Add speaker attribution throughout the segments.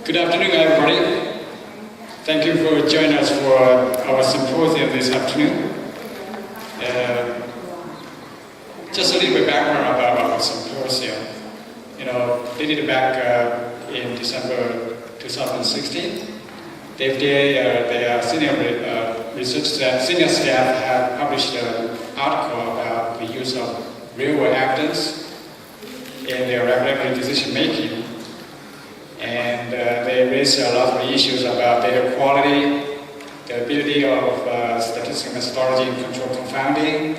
Speaker 1: Good afternoon, everybody. Thank you for joining us for our symposium this afternoon. Just a little bit background about our symposium. Dated back in December 2016. The FDA, their senior staff have published an article about the use of real-world evidence in their regulatory decision-making. And they raised a lot of issues about data quality, the ability of statistical methodology and control confounding,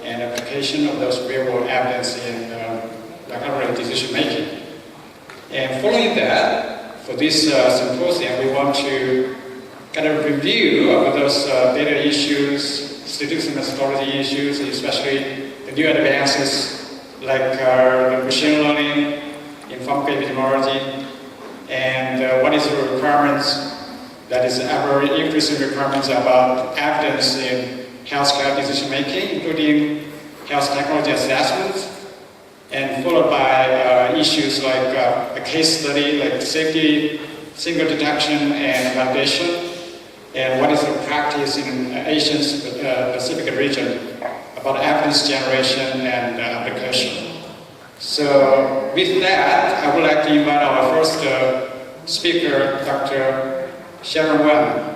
Speaker 1: and application of those real-world evidence in regulatory decision-making. And following that, for this symposium, we want to kind of review about those data issues, statistical methodology issues, especially the new advances like the machine learning, informed epidemiology, and what is the requirements, that is ever increasing requirements about evidence in healthcare decision making, including health technology assessments, and followed by issues like a case study like safety, single detection and validation, and what is the practice in Asian Pacific region about evidence generation and application. So with that, I would like to invite our first speaker, Dr. Sharon Wen.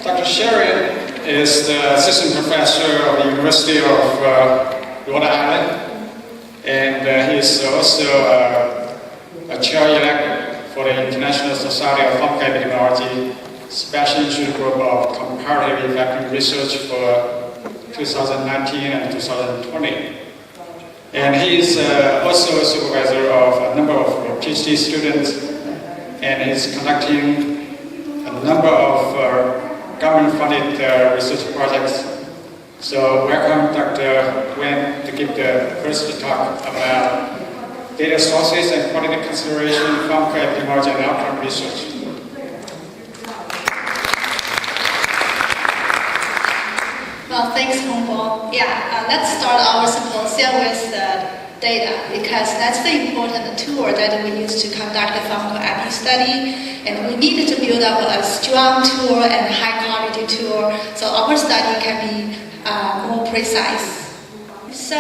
Speaker 1: Dr. Sharon is the assistant professor of the University of Rhode Island, and he is also a chair-elect for the International Society of Pharmaco Epidemiology Special Institute Group of Comparative Effective Research for 2019 and 2020. And he is also a supervisor of a number of PhD students, and is conducting a number of government-funded research projects. So welcome Dr. Wen to give the first talk about data sources and quality consideration, pharmacoepidemiology and outcome research.
Speaker 2: Well, thanks, Hongbo. Let's start our symposium with data, because that's the important tool that we use to conduct the pharmacoepi study, and we needed to build up a strong tool and high-quality tool so our study can be more precise. So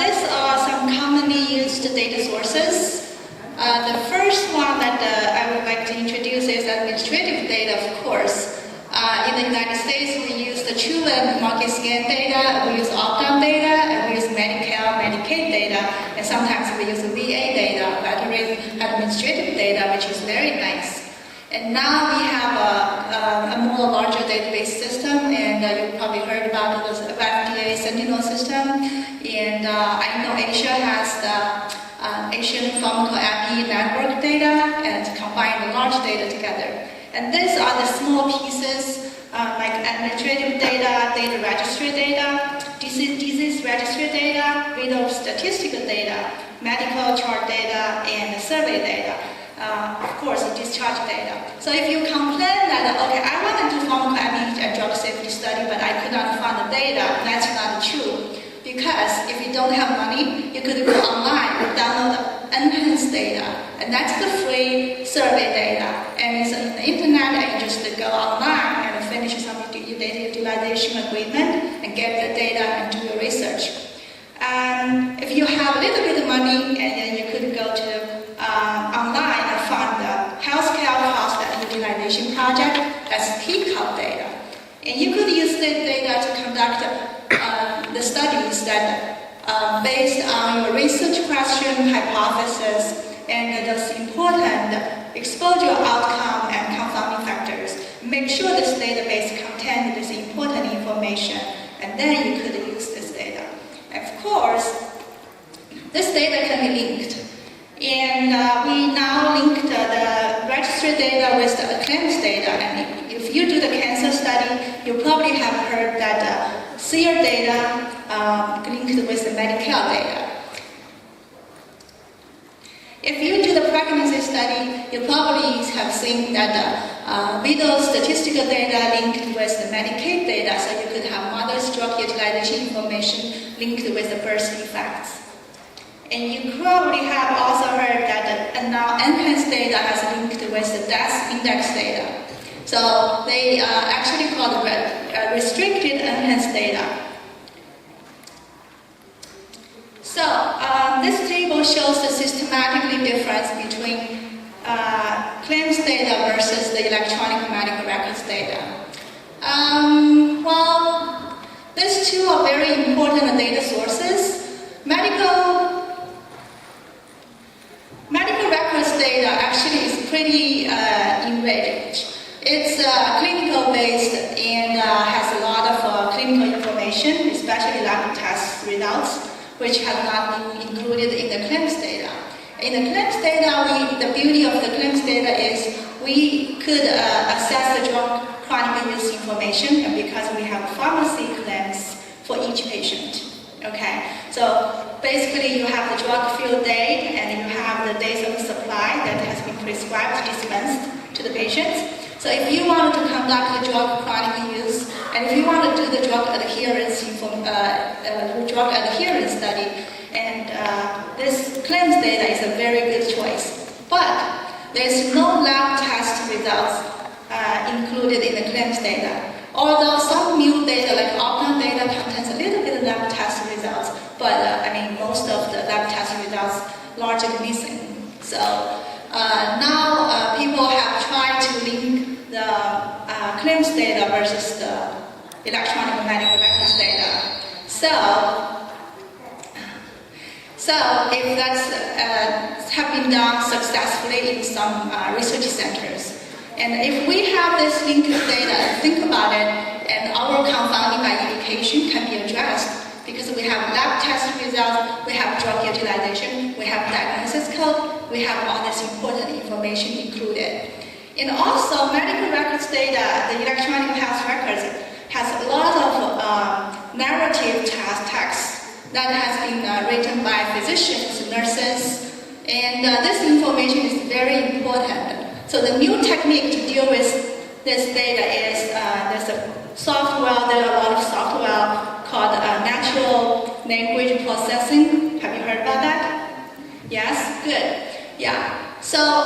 Speaker 2: these are some commonly used data sources. The first one that I would like to introduce is administrative data, of course. In the United States, we use the Truman market scan data, we use opt-out data, and we use Medicare, Medicaid data, and sometimes we use VA data, veteran administrative data, which is very nice. And now we have a more larger database system, and you probably heard about the FDA Sentinel system. And I know Asia has the Asian pharmacoepi network data, and combine the large data together. And these are the small pieces like administrative data, data registry data, disease registry data, vital statistical data, medical chart data, and survey data. Of course, discharge data. So if you complain that, okay, I want to do pharmacoepi and drug safety study, but I could not find the data, that's not true. Because if you don't have money, you could go online and download the enhanced data. And that's the free survey data. And it's on the internet, and you just go online and finish some data utilization agreement and get the data and do your research. If you have a little bit of money, and then you could go to online and find the healthcare cost and utilization project, that's PCOP data. And you could use the data to conduct the studies that based on your research question, hypothesis, and those important exposure outcome and confounding factors. Make sure this database contains this important information, and then you could use this data. Of course, this data can be linked. And we now linked the registry data with the claims data. And if you do the cancer study, you probably have heard that SEER data linked with the Medicare data. If you do the pregnancy study, you probably have seen that middle statistical data linked with the Medicaid data, so you could have mother's drug utilization information linked with the birth effects. And you probably have also heard that now enhanced data has linked with the death index data. So they are actually called restricted enhanced data. So this table shows the systematically difference between claims data versus the electronic medical records data. Well, these two are very important data sources. Medical records data actually is pretty enriched. It's clinical based and has a lot of clinical information, especially lab test results, which have not been included in the claims data. In the claims data, the beauty of the claims data is we could assess the drug chronic use information, and because we have pharmacy claims for each patient. Okay, so basically you have the drug fill date and you have the days of supply that has been prescribed, dispensed to the patients. So if you want to conduct the drug chronic use, and if you want to do the drug adherence study, and this claims data is a very good choice. But there's no lab test results included in the claims data. Although some new data, like outcome data, contains a little bit of lab test results, but most of the lab test results largely missing. So now people have tried to link the claims data versus the electronic medical records data. So if that's have been done successfully in some research centers, and if we have this linked data, think about it, and our confounding by education can be addressed because we have lab test results, we have drug utilization, we have diagnosis code, we have all this important information included. And also, medical records data, the electronic health records, has a lot of narrative texts that has been written by physicians, nurses, and this information is very important. So the new technique to deal with this data is there's a software, there are a lot of software called natural language processing. Have you heard about that? Yes? Good. Yeah. So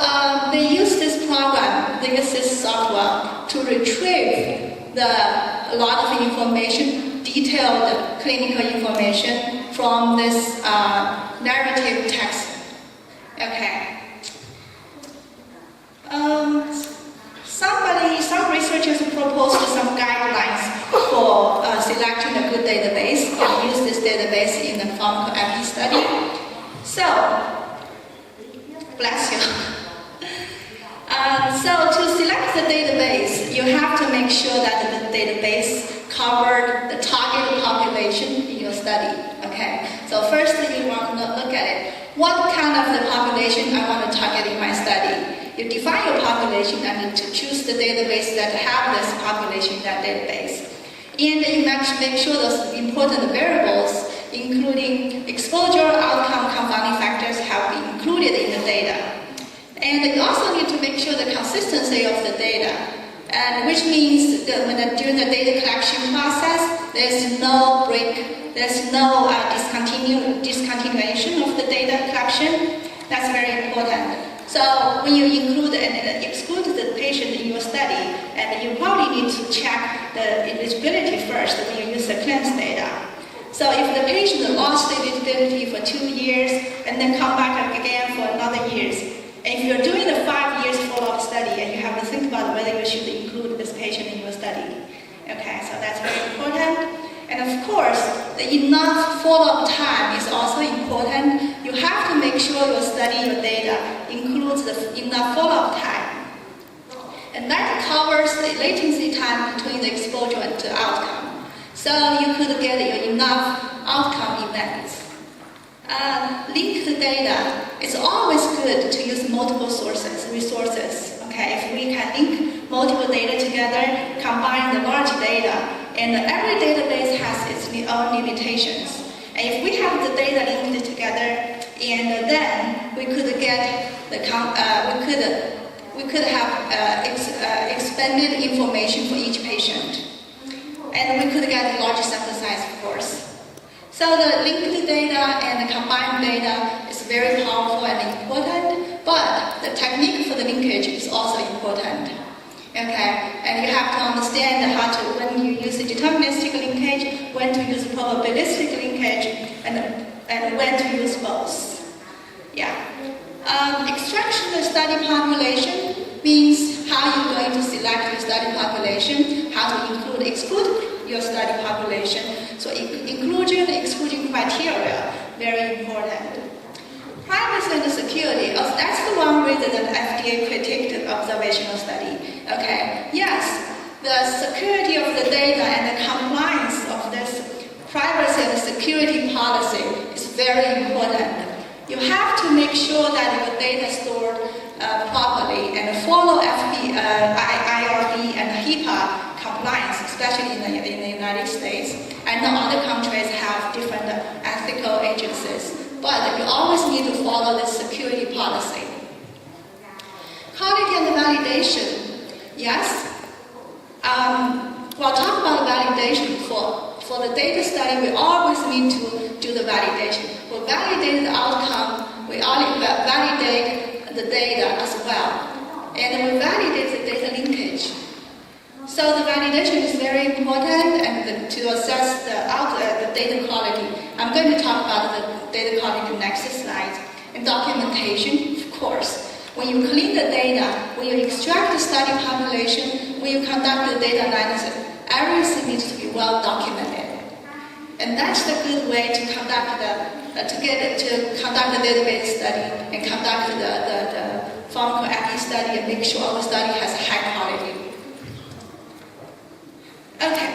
Speaker 2: they use this program, they use this software to retrieve a lot of information, detailed clinical information from this narrative text. Okay. Some researchers proposed some guidelines for selecting a good database and use this database in the pharmacoepi study. So, bless you. So to select the database, you have to make sure that the database covered the target population in your study. Okay. So first you want to look at it. What kind of the population I want to target in my study? You define your population and to choose the database that have this population in that database. And you make sure those important variables, including exposure, outcome, confounding factors, have been included in the data. And you also need to make sure the consistency of the data, and which means that during the data collection process, there's no break, there's no discontinuation of the data collection. That's very important. So when you include and exclude the patient in your study, and you probably need to check the eligibility first when you use the claims data. So if the patient lost eligibility for 2 years and then come back again for another years, and if you're doing a 5 years follow-up study, and you have to think about whether you should include this patient in your study. Okay, so that's very important. And of course, the enough follow-up time is also important. You have to make sure your study, your data, includes enough follow-up time. And that covers the latency time between the exposure and the outcome. So you could get your enough outcome events. Linked data, it's always good to use multiple resources. Okay, if we can link multiple data together, combine the large data, and every database has its own limitations. And if we have the data linked together, and then we could get we could have expanded information for each patient. And we could get a larger sample size, of course. So the linked data and the combined data is very powerful and important, but the technique for the linkage is also important. Okay, and you have to understand how to, when you use a deterministic linkage, when to use a probabilistic linkage, and when to use both. Yeah. Extraction of study population means how you're going to select your study population, how to include, exclude your study population. So inclusion, exclusion criteria, very important. Privacy and security, that's the one reason that FDA critiqued observational study. Okay, yes, the security of the data and the compliance of this privacy and security policy is very important. You have to make sure that your data is stored properly and follow IRB and HIPAA compliance, especially in the United States. I know other countries have different ethical agencies, but you always need to follow the security policy. Quality and validation. Yes. We'll talk about validation. For the data study, we always need to do the validation. We validate the outcome, we validate the data as well. And we validate the data linkage. So the validation is very important and to assess the data quality. I'm going to talk about the data quality in the next slide. And documentation, of course. When you clean the data, when you extract the study population, when you conduct the data analysis, everything needs to be well documented. And that's the good way to conduct the database study and conduct the pharmacoepi study and make sure our study has high quality. Okay,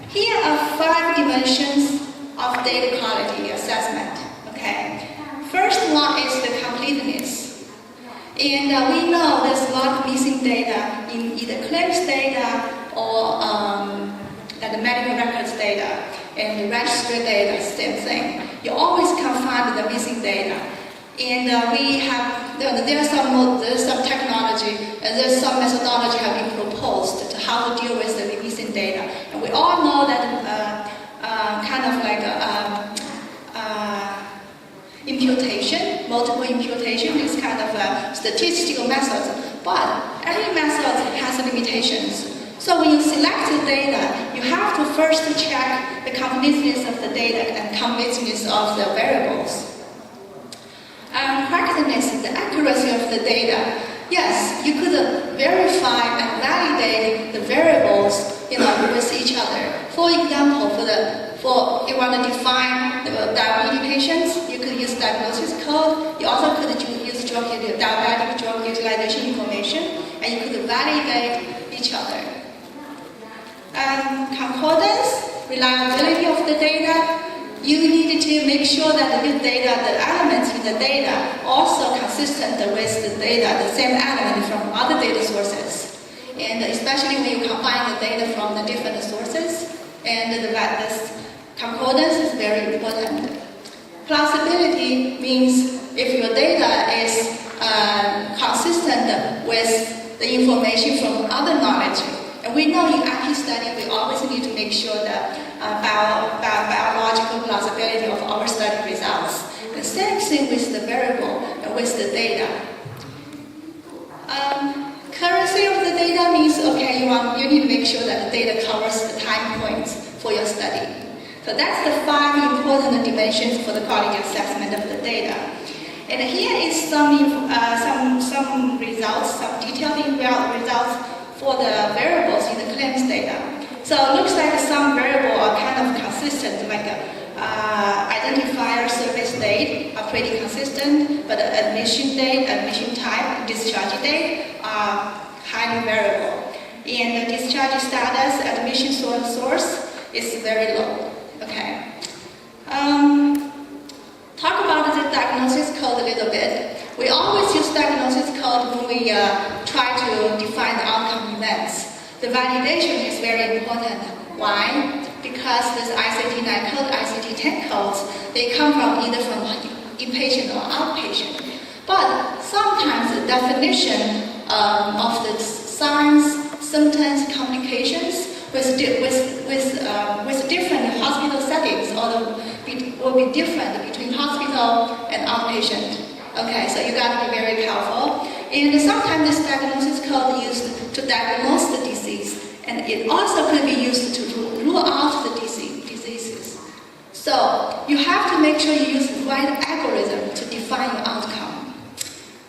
Speaker 2: here are 5 dimensions of data quality assessment. Okay, first one is the completeness. And we know there's a lot of missing data in either claims data or the medical records data and the registry data, same thing. You always can find the missing data. And there's some technology and there's some methodology have been proposed to how to deal with the missing data. And we all know that imputation, multiple imputation is kind of a statistical method, but every method has limitations. So when you select the data, you have to first check the completeness of the data and completeness of the variables. Correctness, the accuracy of the data. Yes, you could verify and validate the variables, with each other. For example, for you want to define the diabetes patients, you could use diagnosis code. You also could use diabetic drug utilization information, and you could validate each other. Concordance, reliability of the data. You need to make sure that the data, the elements in the data, also consistent with the data, the same element from other data sources. And especially when you combine the data from the different sources, and this concordance is very important. Plausibility means if your data is consistent with the information from other knowledge. And we know in IP study, we always need to make sure that biological plausibility of our study results. The same thing with the variable and with the data. Currency of the data means, okay, you need to make sure that the data covers the time points for your study. So that's the 5 important dimensions for the quality assessment of the data. And here is some results, some detailed results for the variables in the claims data. So it looks like some variables are kind of consistent, like identifier service date are pretty consistent, but the admission date, admission type, discharge date are highly variable. And the discharge status, admission source is very low. Okay. Talk about the diagnosis code a little bit. We always use diagnosis code when we try to define the outcome events. The validation is very important. Why? Because this ICD-9 code, ICD-10 codes, they come from either from inpatient or outpatient. But sometimes the definition of the signs, symptoms, complications with different hospital settings, although it will be different between hospital and outpatient. Okay, so you got to be very careful. And sometimes this diagnosis code is used to diagnose the disease, and it also could be used to rule out the diseases. So you have to make sure you use the right algorithm to define your outcome.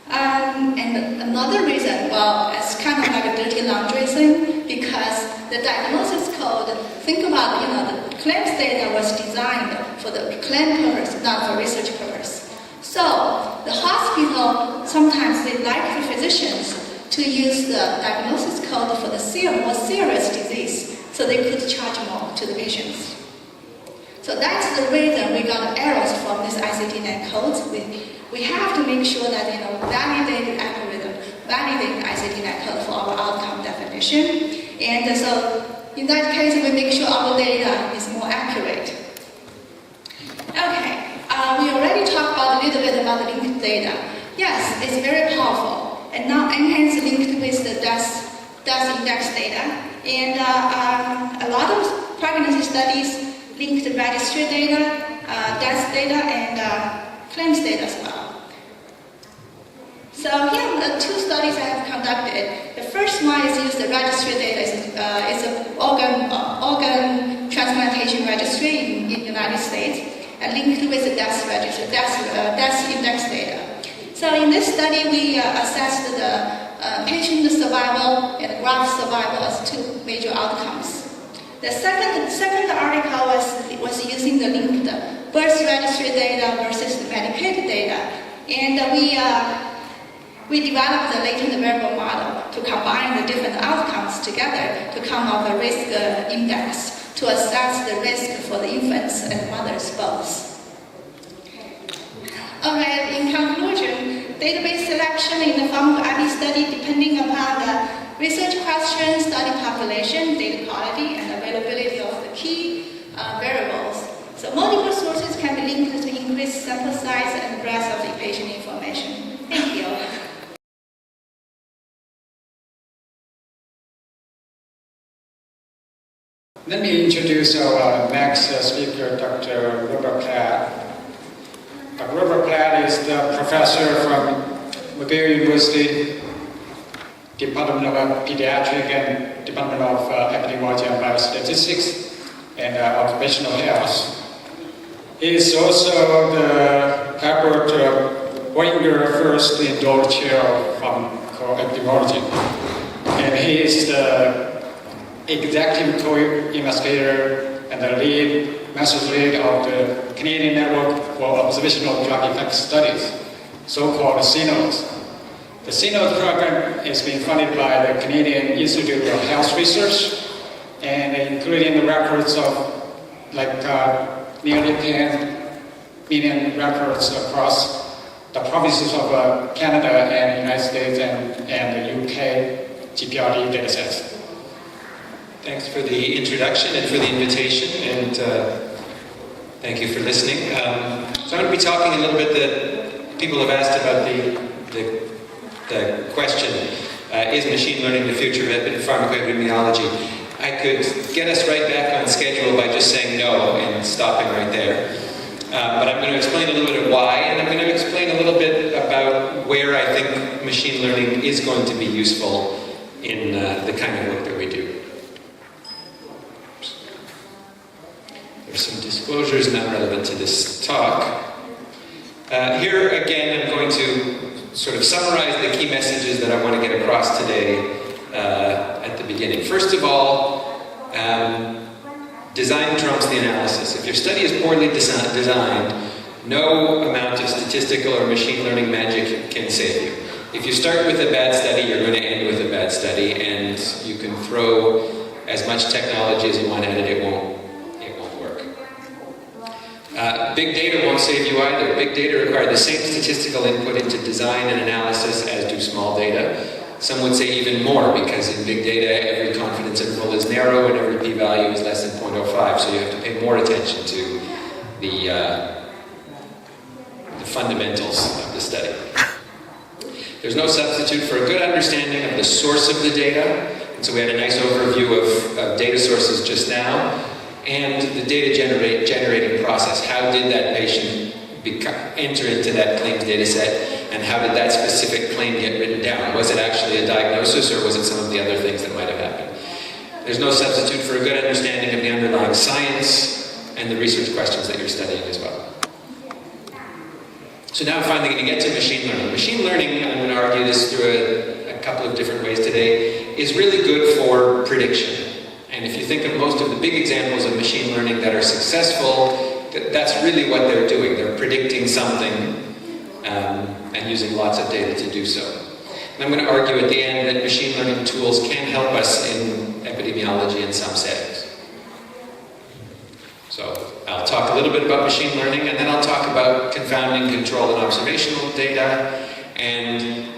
Speaker 2: And another reason, well, it's kind of like a dirty laundry thing, because the diagnosis code, think about, the claims data was designed for the claim purpose, not for research purpose. So the hospital, sometimes they like the physicians to use the diagnosis code for the more serious disease, so they could charge more to the patients. So that's the reason we got errors from this ICD-9 codes. We have to make sure that validate the algorithm, validate the ICD-9 code for our outcome definition. And so in that case, we make sure our data is more accurate. Okay, we already talked about a little bit about the linked data. Yes, it's very powerful, and now enhanced linked with the death index data. And a lot of pregnancy studies linked the registry data, death data, and claims data as well. So here are the two studies I have conducted. The first one is use the registry data. It's an organ transplantation registry in the United States, and linked with the death registry, death index data. So in this study, we assessed the patient survival and graft survival as two major outcomes. The second article was using the linked birth registry data versus the Medicaid data, and we developed the latent variable model to combine the different outcomes together to come up with a risk index to assess the risk for the infants and mothers both. Alright, in conclusion, database selection in the pharmacoepi study depending upon the research questions, study population, data quality, and availability of the key variables. So multiple sources can be linked to increase sample size and breadth of the patient information. Thank you.
Speaker 1: Let me introduce our next speaker, Dr. Robert Platt. Robert Platt is the professor from McGill University, Department of Pediatric and Department of Epidemiology and Biostatistics and Occupational Health. He is also the Herbert Winger First Endowed Chair from Epidemiology. And he is the executive co-investigator and the master's lead of the Canadian Network for Observational Drug Effect Studies, so-called CNOS. The CNOS program is being funded by the Canadian Institute of Health Research, and including the records of nearly 10 million records across the provinces of Canada and the United States and the UK GPRD datasets.
Speaker 3: Thanks for the introduction and for the invitation, and thank you for listening. So I'm going to be talking a little bit that people have asked about the question, is machine learning the future of pharmacoepidemiology? I could get us right back on schedule by just saying no and stopping right there. But I'm going to explain a little bit of why, and I'm going to explain a little bit about where I think machine learning is going to be useful in the kind of work that we do. There's some disclosures not relevant to this talk. Here again, I'm going to sort of summarize the key messages that I want to get across today at the beginning. First of all, design trumps the analysis. If your study is poorly designed, no amount of statistical or machine learning magic can save you. If you start with a bad study, you're going to end with a bad study, and you can throw as much technology as you want at it, it won't work. Big data won't save you either. Big data require the same statistical input into design and analysis as do small data. Some would say even more, because in big data, every confidence interval is narrow and every p-value is less than 0.05, so you have to pay more attention to the fundamentals of the study. There's no substitute for a good understanding of the source of the data. And so we had a nice overview of data sources just now, and the data generating process. How did that patient enter into that claims data set, and how did that specific claim get written down? Was it actually a diagnosis, or was it some of the other things that might have happened? There's no substitute for a good understanding of the underlying science and the research questions that you're studying as well. So now I'm finally going to get to machine learning. Machine learning, I'm going to argue this through a couple of different ways today, is really good for prediction. And if you think of most of the big examples of machine learning that are successful, that's really what they're doing. They're predicting something and using lots of data to do so. And I'm going to argue at the end that machine learning tools can help us in epidemiology in some settings. So I'll talk a little bit about machine learning, and then I'll talk about confounding, control, and observational data. And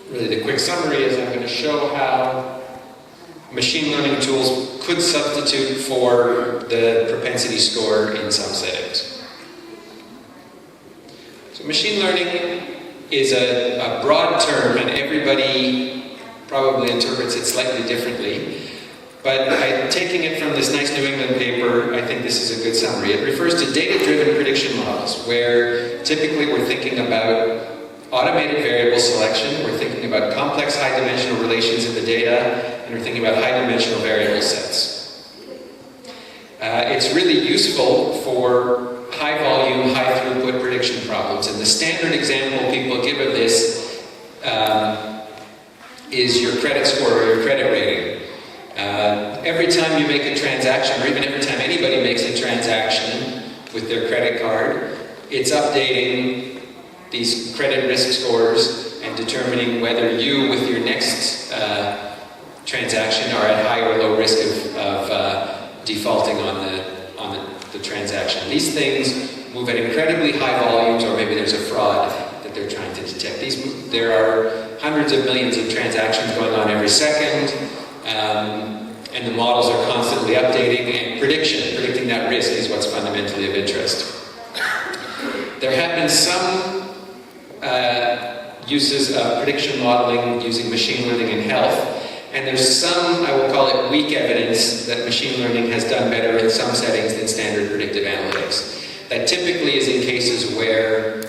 Speaker 3: really the quick summary is I'm going to show how machine learning tools could substitute for the propensity score in some settings. So machine learning is a broad term, and everybody probably interprets it slightly differently. But taking it from this nice New England paper, I think this is a good summary. It refers to data-driven prediction models, where typically we're thinking about automated variable selection, we're thinking about complex high-dimensional relations in the data, and we're thinking about high-dimensional variable sets. It's really useful for high-volume, high-throughput prediction problems, and the standard example people give of this is your credit score or your credit rating. Every time you make a transaction, or even every time anybody makes a transaction with their credit card, it's updating these credit risk scores and determining whether you, with your next transaction, are at high or low risk of defaulting on the transaction. These things move at incredibly high volumes, or maybe there's a fraud that they're trying to detect. There are hundreds of millions of transactions going on every second. And the models are constantly updating, and predicting that risk is what's fundamentally of interest. There have been some uses of prediction modeling using machine learning in health, and there's some, I will call it weak evidence, that machine learning has done better in some settings than standard predictive analytics. That typically is in cases where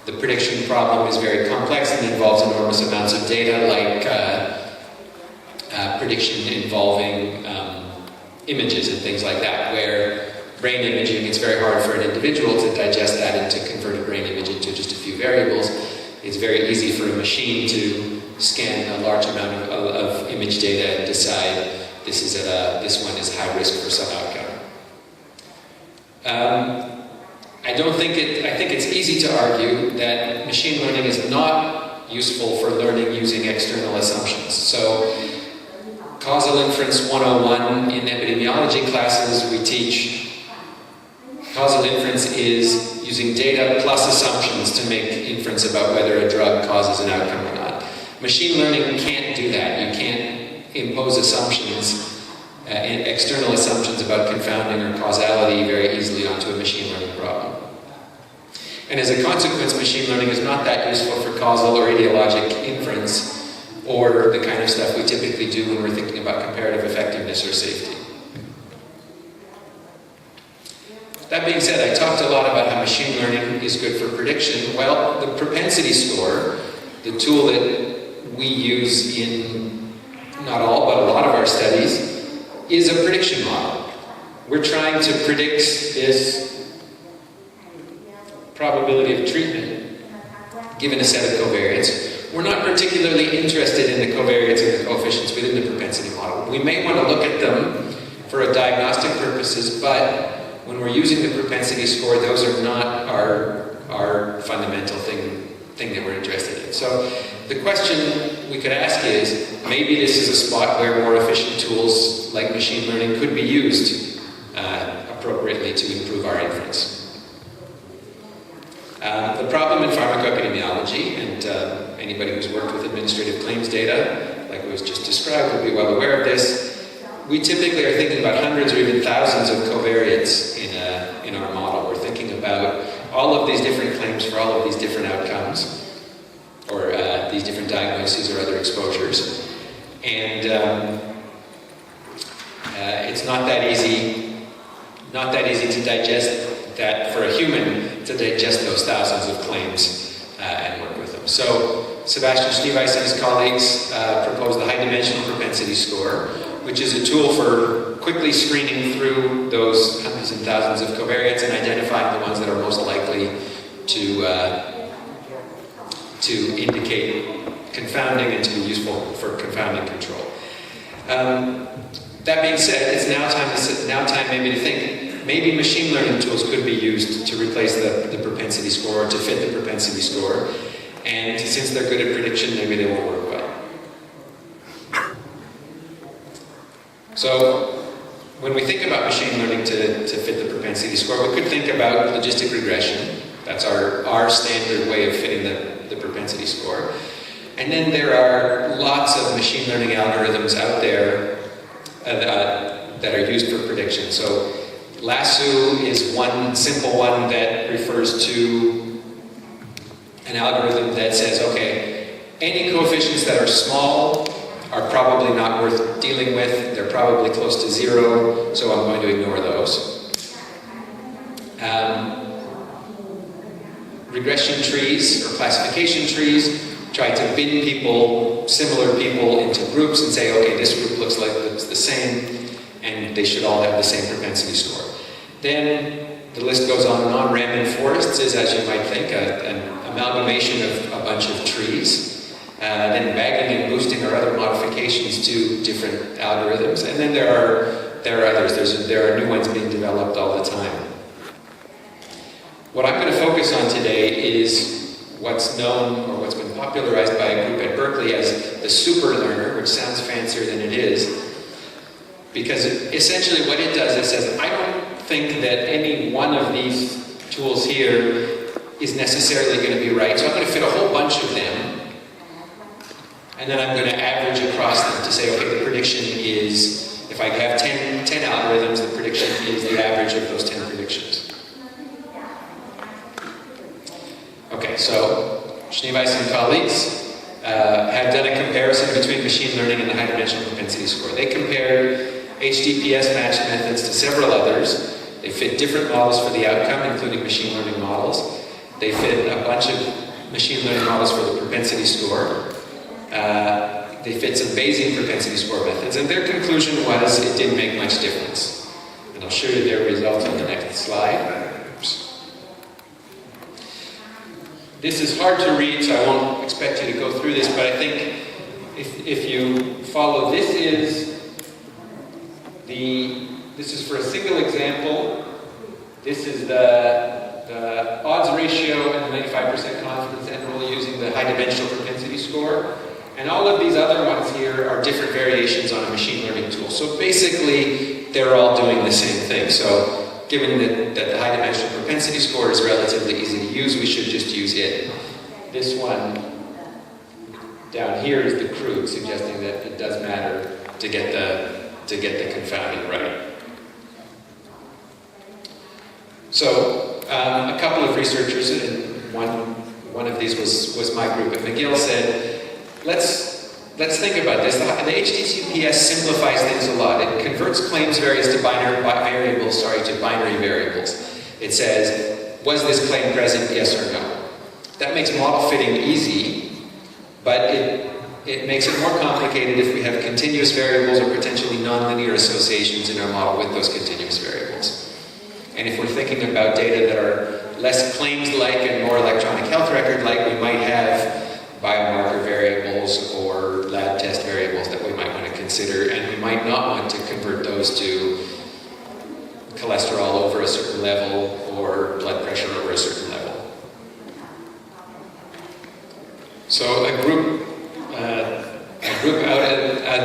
Speaker 3: the prediction problem is very complex and involves enormous amounts of data, like prediction involving images and things like that, where brain imaging, it's very hard for an individual to digest that and to convert a brain image into just a few variables. It's very easy for a machine to scan a large amount of image data and decide this one is high risk for some outcome. I think it's easy to argue that machine learning is not useful for learning using external assumptions. So causal inference 101 in epidemiology classes, we teach causal inference is using data plus assumptions to make inference about whether a drug causes an outcome or not. Machine learning can't do that. You can't impose assumptions, external assumptions about confounding or causality very easily onto a machine learning problem. And as a consequence, machine learning is not that useful for causal or ideologic inference, or the kind of stuff we typically do when we're thinking about comparative effectiveness or safety. That being said, I talked a lot about how machine learning is good for prediction. Well, the propensity score, the tool that we use in not all, but a lot of our studies, is a prediction model. We're trying to predict this probability of treatment given a set of covariates. We're not particularly interested in the covariates and the coefficients within the propensity model. We may want to look at them for diagnostic purposes, but when we're using the propensity score, those are not our fundamental thing that we're interested in. So the question we could ask is, maybe this is a spot where more efficient tools like machine learning could be used appropriately to improve our inference. The problem in pharmacoepidemiology, and anybody who's worked with administrative claims data, like was just described, will be well aware of this. We typically are thinking about hundreds or even thousands of covariates in our model. We're thinking about all of these different claims for all of these different outcomes, or these different diagnoses or other exposures. And it's not that easy to digest that for a human, to digest those thousands of claims and work with them. So Sebastian Schneeweiss and his colleagues proposed the high dimensional propensity score, which is a tool for quickly screening through those hundreds and thousands of covariates and identifying the ones that are most likely to indicate confounding and to be useful for confounding control. That being said, it's now time maybe to think maybe machine learning tools could be used to replace the propensity score, to fit the propensity score, and since they're good at prediction, maybe they won't work well. So when we think about machine learning to fit the propensity score, we could think about logistic regression. That's our standard way of fitting the propensity score. And then there are lots of machine learning algorithms out there that are used for prediction. So Lasso is one simple one that refers to an algorithm that says, okay, any coefficients that are small are probably not worth dealing with. They're probably close to zero, so I'm going to ignore those. Regression trees or classification trees try to bin people, similar people, into groups and say, okay, this group looks like it's the same, and they should all have the same propensity score. Then the list goes on and on. Random forests is, as you might think, an amalgamation of a bunch of trees. Then bagging and boosting are other modifications to different algorithms. And then there are others. There are new ones being developed all the time. What I'm going to focus on today is what's known, or what's been popularized by a group at Berkeley as the super learner, which sounds fancier than it is, because essentially what it does, it says, I don't think that any one of these tools here is necessarily going to be right, so I'm going to fit a whole bunch of them, and then I'm going to average across them to say, okay, the prediction is, if I have 10 algorithms, the prediction is the average of those 10 predictions. Okay, so Schneeweiss and colleagues have done a comparison between machine learning and the high-dimensional propensity score. They compared HDPS matched methods to several others. They fit different models for the outcome, including machine learning models. They fit a bunch of machine learning models for the propensity score. They fit some Bayesian propensity score methods, and their conclusion was it didn't make much difference. And I'll show you their results on the next slide. This is hard to read, so I won't expect you to go through this, but I think if you follow, this is for a single example. This is the odds ratio and the 95% confidence interval using the high-dimensional propensity score. And all of these other ones here are different variations on a machine learning tool. So basically, they're all doing the same thing. So given that the high-dimensional propensity score is relatively easy to use, we should just use it. This one down here is the crude, suggesting that it does matter to get the confounding right. So a couple of researchers, and one of these was my group at McGill, said, let's think about this. The HTTPS simplifies things a lot. It converts claims variables to binary variables. It says, was this claim present, yes or no? That makes model fitting easy, but it makes it more complicated if we have continuous variables or potentially nonlinear associations in our model with those continuous variables. And if we're thinking about data that are less claims-like and more electronic health record-like, we might have biomarker variables or lab test variables that we might want to consider, and we might not want to convert those to cholesterol over a certain level or blood pressure over a certain level. So the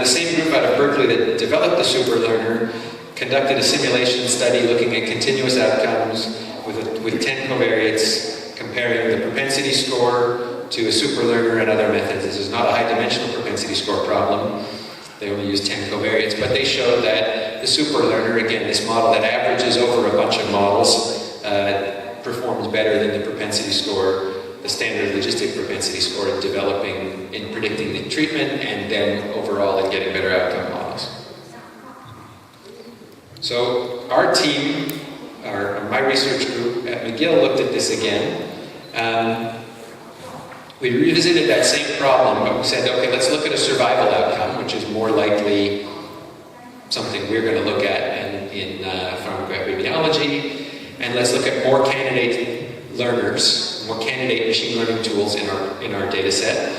Speaker 3: same group out of Berkeley that developed the super learner conducted a simulation study looking at continuous outcomes with 10 covariates, comparing the propensity score to a super learner and other methods. This is not a high-dimensional propensity score problem. They only use 10 covariates, but they showed that the super learner, again, this model that averages over a bunch of models, performs better than the propensity score, the standard logistic propensity score in developing predicting the treatment, and then overall in getting better outcome models. So our team, my research group at McGill looked at this again. We revisited that same problem, but we said, okay, let's look at a survival outcome, which is more likely something we're going to look at in pharmacoepidemiology, and let's look at more candidate learners, more candidate machine learning tools in our data set,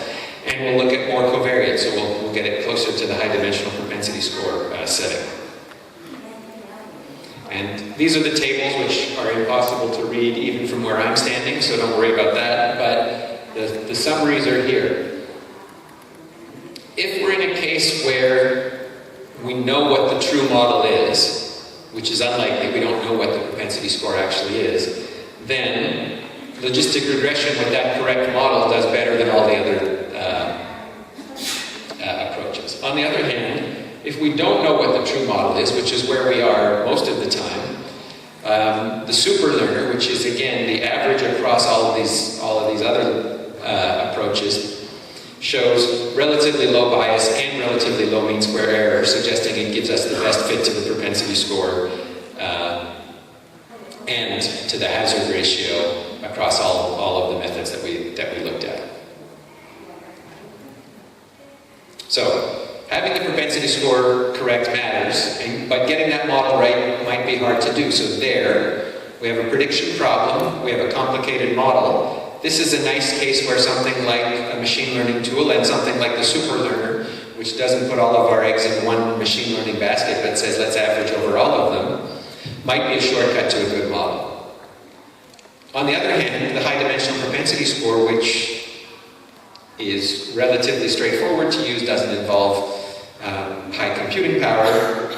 Speaker 3: and we'll look at more covariates, so we'll get it closer to the high dimensional propensity score setting. And these are the tables, which are impossible to read even from where I'm standing, so don't worry about that, but the summaries are here. If we're in a case where we know what the true model is, which is unlikely, we don't know what the propensity score actually is, then logistic regression with that correct model does better than all the other approaches. On the other hand, if we don't know what the true model is, which is where we are most of the time, the super learner, which is again the average across all of these other approaches, shows relatively low bias and relatively low mean square error, suggesting it gives us the best fit to the propensity score and to the hazard ratio across all of the methods that we looked at. So, having the propensity score correct matters, but getting that model right might be hard to do. So there, we have a prediction problem, we have a complicated model. This is a nice case where something like a machine learning tool and something like the super learner, which doesn't put all of our eggs in one machine learning basket but says let's average over all of them, might be a shortcut to a good model. On the other hand, the high dimensional propensity score, which is relatively straightforward to use, doesn't involve high computing power,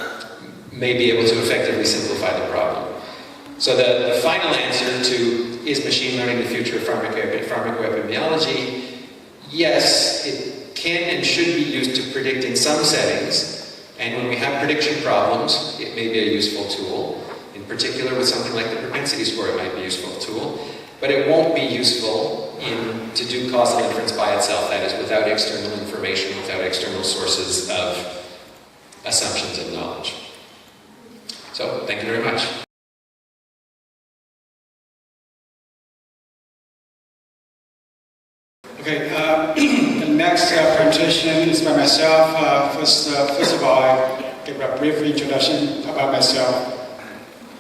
Speaker 3: may be able to effectively simplify the problem. So the final answer to is machine learning the future of pharmacoepidemiology? Yes, it can and should be used to predict in some settings, and when we have prediction problems, it may be a useful tool. In particular, with something like the propensity score, it might be a useful tool, but it won't be useful to do causal inference by itself, that is, without external information, without external sources of assumptions and knowledge. So, thank you very much.
Speaker 1: Okay, the next presentation is by myself. First of all, I give a brief introduction about myself.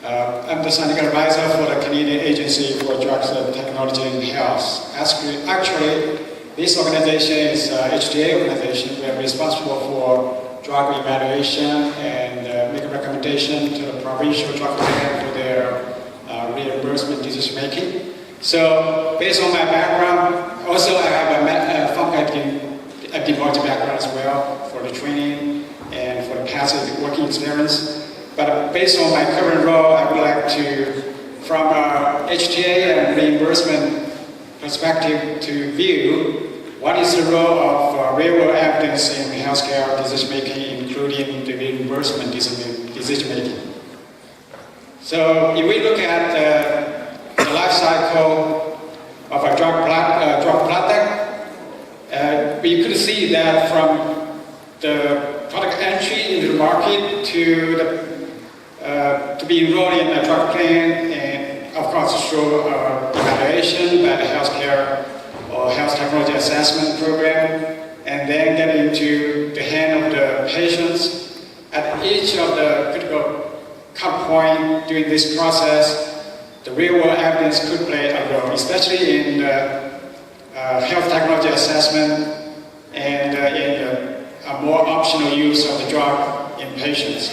Speaker 1: I'm the scientific advisor for the Canadian Agency for Drugs and Technology in Health. Actually, this organization is an HTA organization. We are responsible for drug evaluation and make a recommendation to the provincial drug company for their reimbursement decision making. So, based on my background, also I have a pharmacoepidemiology background as well for the training and for the past working experience. But based on my current role, I would like to, from a HTA and reimbursement perspective, to view what is the role of real-world evidence in healthcare decision-making, including the reimbursement decision-making. So if we look at the life cycle of a drug product, we could see that from the product entry into the market to be enrolled in a drug plan, and of course through evaluation by the healthcare or health technology assessment program, and then get into the hand of the patients. At each of the critical cut point during this process, the real-world evidence could play a role, especially in the health technology assessment and in a more optional use of the drug in patients.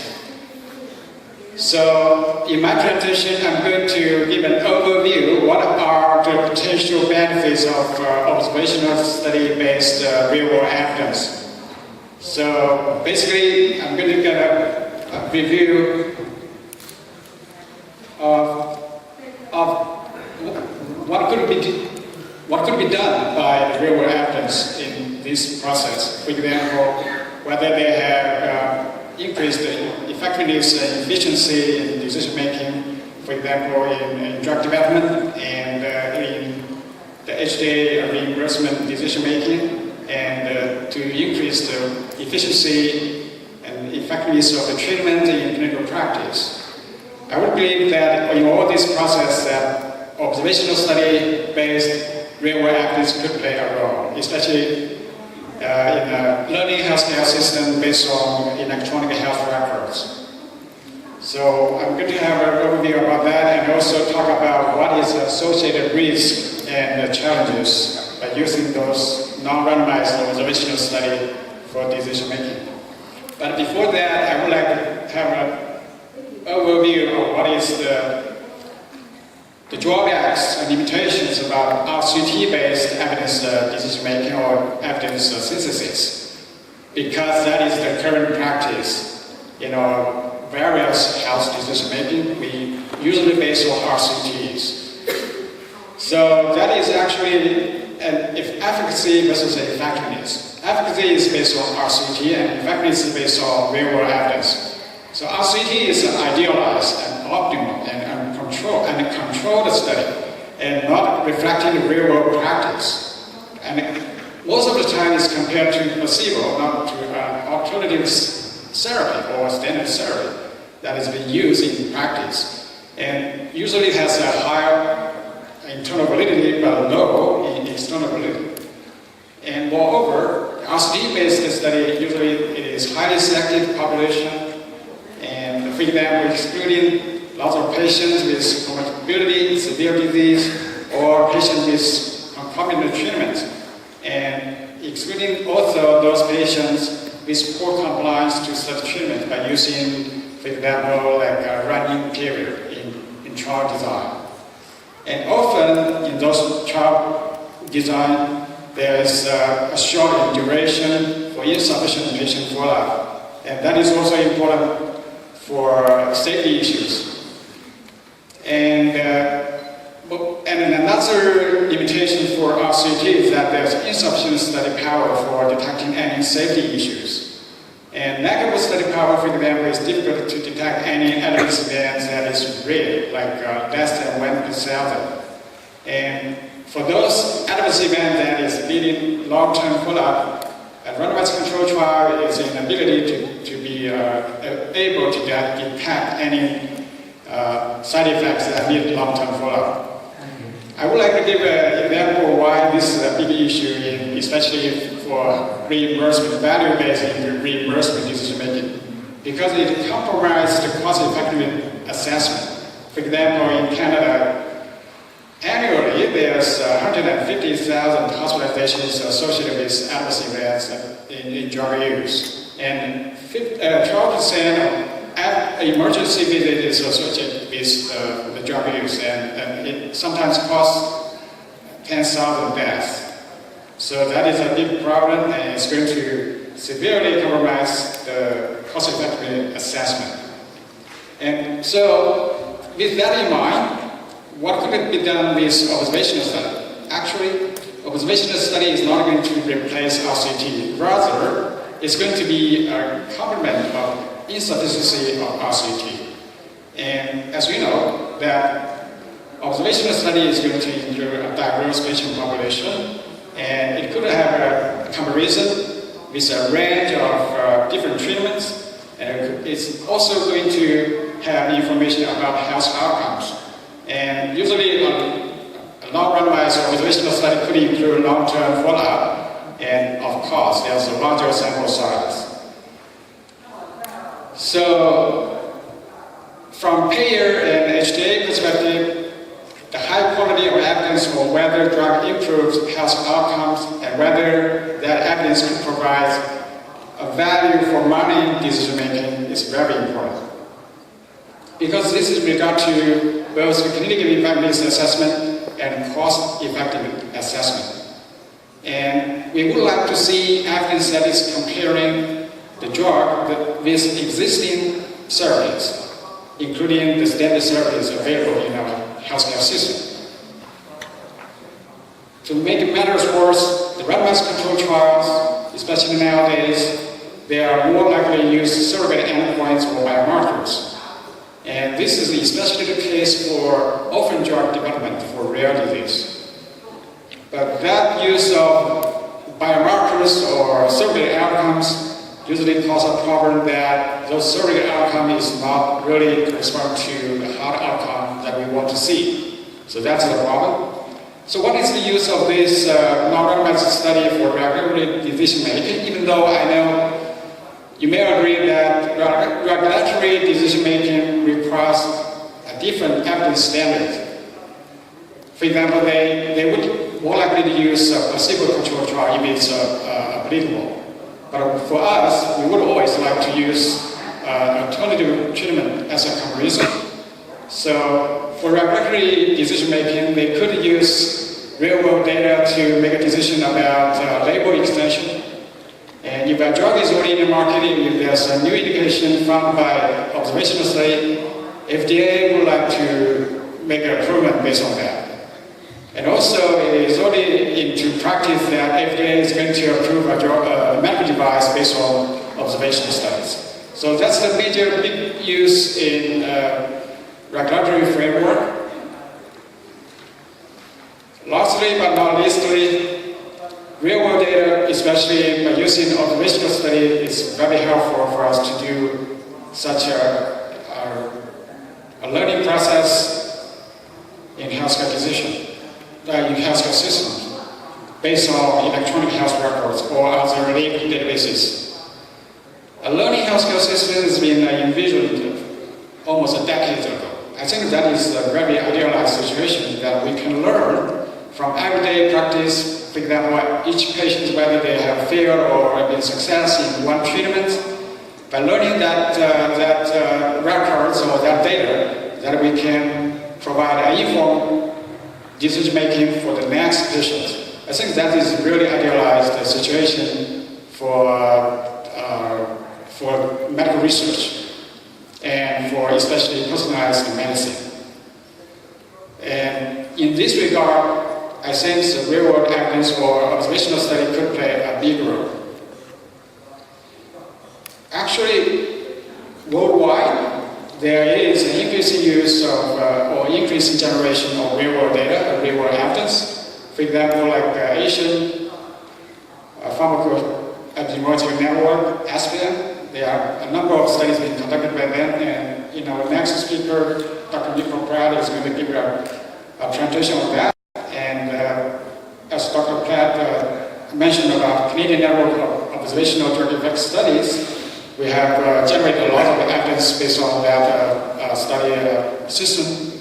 Speaker 1: So, in my presentation, I'm going to give an overview. What are the potential benefits of observational study-based real-world evidence? So, basically, I'm going to get a review of what could be done by the real-world evidence in this process. For example, whether they have increased the effectiveness and efficiency in decision-making, for example, in drug development and in the HTA reimbursement decision-making, and efficiency and effectiveness of the treatment in clinical practice. I would believe that in all this process that observational study-based real-world evidence could play a role, especially in a learning healthcare system based on electronic health records. So I'm going to have an overview about that and also talk about what is the associated risk and the challenges by using those non-randomized observational study for decision making. But before that, I would like to have an overview of what is the drawbacks and limitations about RCT-based evidence decision making or evidence synthesis, because that is the current practice in our various health decision making. We usually base on RCTs. So that is actually if efficacy versus effectiveness. Efficacy is based on RCT and effectiveness is based on real-world evidence. So RCT is idealized and optimal and controlled study and not reflecting the real-world practice. And most of the time it's compared to placebo, not to alternative therapy or standard therapy that is being used in practice. And usually it has a higher internal validity but low in external validity. And moreover, RCT-based study, usually it is highly selective population, and for example, excluding lots of patients with comorbidity, severe disease, or patients with concomitant treatment, and excluding also those patients with poor compliance to such treatment by using, for example, like a running period in trial design. And often in those trial design, there is a short in duration for insufficient patient follow-up. And that is also important for safety issues. And another limitation for RCT is that there's insufficient study power for detecting any safety issues. And negligible study power, for example, is difficult to detect any adverse events that is rare, like less than 1%. And for those adverse events that is needing long-term follow-up, a randomized control trial is an ability to be able to detect any side effects that need long-term follow-up. I would like to give an example why this is a big issue, especially for reimbursement, value-based reimbursement decision-making, because it compromises the cost-effectiveness assessment. For example, in Canada, annually, there's 150,000 hospitalizations associated with adverse events in drug use, and 12% of emergency visit is associated with the drug use, and it sometimes costs 10,000 deaths. So that is a big problem, and it's going to severely compromise the cost-effectiveness assessment. And so, with that in mind, what could be done with observational study? Actually, observational study is not going to replace RCT. Rather, it's going to be a complement of insufficiency of RCT. And as we know, that observational study is going to include a diverse patient population, and it could have a comparison with a range of different treatments, and it's also going to have information about health outcomes. And usually a non-randomized observational study could include long-term follow-up, and of course there's a larger sample size. So from payer and HTA perspective, the high quality of evidence on whether drug improves health outcomes and whether that evidence could provide a value for money decision making is very important. Because this is regard to both the clinical effectiveness assessment and cost-effectiveness assessment. And we would like to see evidence that is comparing the drug with existing therapies, including the standard therapies available in our healthcare system. To make matters worse, the randomized control trials, especially nowadays, they are more likely to use surrogate endpoints or biomarkers. And this is especially the case for orphan drug development for rare disease. But that use of biomarker markers or surrogate outcomes usually cause a problem that those surrogate outcome is not really correspond to the hard outcome that we want to see. So that's the problem. So what is the use of this non-randomized study for regulatory decision making? Even though I know you may agree that regulatory decision making requires a different evidence standard. For example, they would more likely to use a placebo-controlled trial if it's applicable. But for us, we would always like to use alternative treatment as a comparison. So for regulatory decision making, they could use real-world data to make a decision about label extension. And if a drug is already in the market, if there's a new indication found by observational study, FDA would like to make an improvement based on that. And also, it is already into practice that FDA is going to approve a medical device based on observational studies. So that's the major big use in regulatory framework. Lastly, but not leastly, real-world data, especially by using observational study, is very helpful for us to do such a learning process in healthcare decision. In healthcare systems based on electronic health records or other related databases. A learning healthcare system has been envisioned almost a decade ago. I think that is a very idealized situation that we can learn from everyday practice. For example, each patient, whether they have failed or been success in one treatment, by learning that records or that data, that we can provide an informed decision making for the next patient. I think that is a really idealized situation for medical research and for especially personalized medicine. And in this regard, I think the real-world evidence or observational study could play a big role. Actually, worldwide, there is an increasing use of, or increasing generation of real-world data, real-world evidence. For example, like Asian Pharmacoepidemiological Network, ASPIN, there are a number of studies being conducted by them, and our next speaker, Dr. Nico Pratt, is going to give a presentation on that. And as Dr. Pratt mentioned about Canadian Network of Observational Drug Effect Studies, we have generated a lot of evidence based on that study system.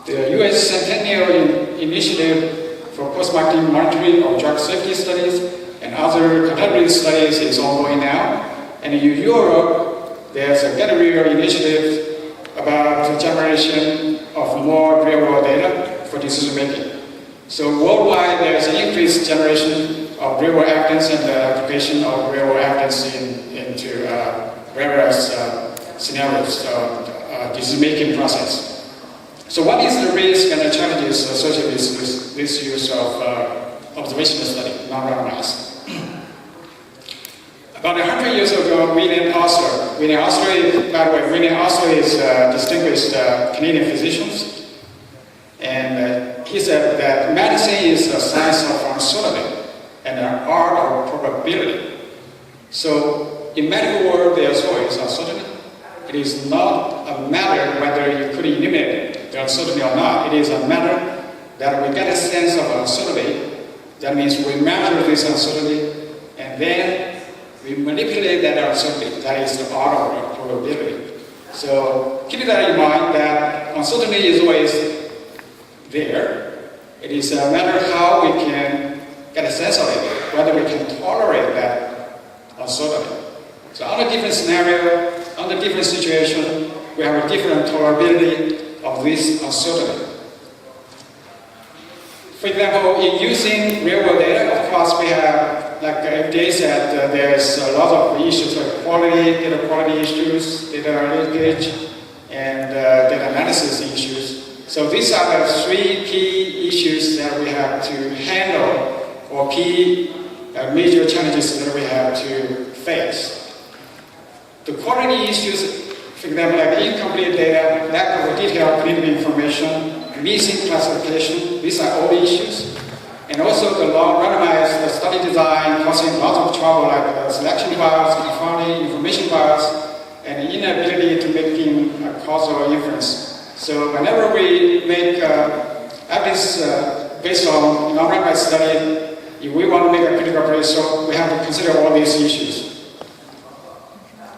Speaker 1: The U.S. Centennial Initiative for Post-Marketing Monitoring of Drug Safety Studies and other contemporary studies is ongoing now. And in Europe, there's a Galileo initiative about the generation of more real-world data for decision making. So worldwide, there's an increased generation of real-world evidence and the application of real-world evidence into various scenarios, decision-making process. So what is the risk and the challenges associated with this use of observational study, non-randomized? About 100 years ago, William Osler, by the way, William Osler is a distinguished Canadian physician, and he said that medicine is a science of uncertainty and an art of probability. So in medical world, there's always uncertainty. It is not a matter whether you could eliminate the uncertainty or not. It is a matter that we get a sense of uncertainty. That means we measure this uncertainty and then we manipulate that uncertainty. That is the art of probability. So keep that in mind that uncertainty is always there. It is a matter how we can get a sense of it, whether we can tolerate that uncertainty. So under different scenario, under different situation, we have a different tolerability of this uncertainty. For example, in using real-world data, of course, we have, like FDA said, there's a lot of issues like data quality issues, data leakage, and data analysis issues. So these are the three key issues that we have to handle, or key major challenges that we have to face. The quality issues, for example, like incomplete data, lack of detailed clinical information, missing classification, these are all issues. And also the long randomized study design causing lots of trouble like selection bias, confounding, information bias, and inability to make a causal inference. So whenever we make evidence based on non-randomized study, if we want to make a critical appraisal, we have to consider all these issues.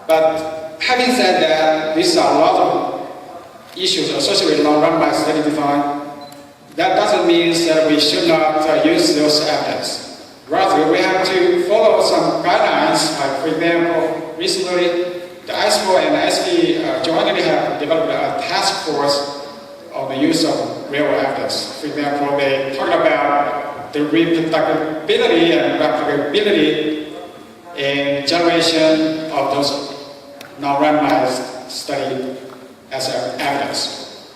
Speaker 1: But having said that, these are a lot of issues associated with non-randomized study design. That doesn't mean that we should not use those evidence. Rather, we have to follow some guidelines. Like, for example, recently, the ISPO and the SB jointly have developed a task force on the use of real-world evidence. For example, they talk about the reproducibility and replicability in generation of those non-randomized study as evidence.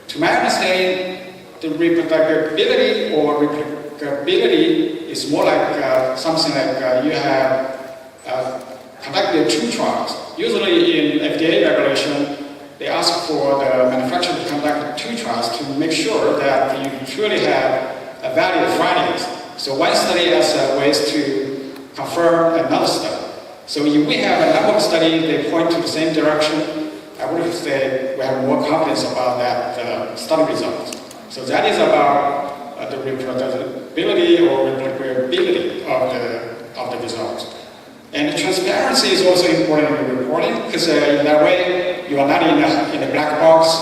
Speaker 1: To my understanding, the reproducibility or replicability is more like something like you have conducted 2 trials. Usually in FDA regulation, they ask for the manufacturer to conduct 2 trials to make sure that you truly have a valid findings. So one study as ways to confirm another study. So if we have a number of studies, they point to the same direction, I would say we have more confidence about that study results. So that is about the reproducibility or replicability of the results. And transparency is also important in reporting, because in that way, you are not in a black box.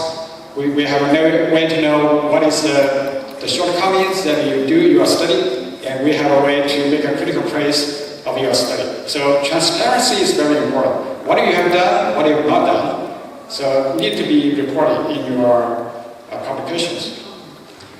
Speaker 1: We have no way to know what is the shortcomings that you do your study, and we have a way to make a critical praise of your study. So transparency is very important. What you have done, what you have not done, so need to be reported in your publications.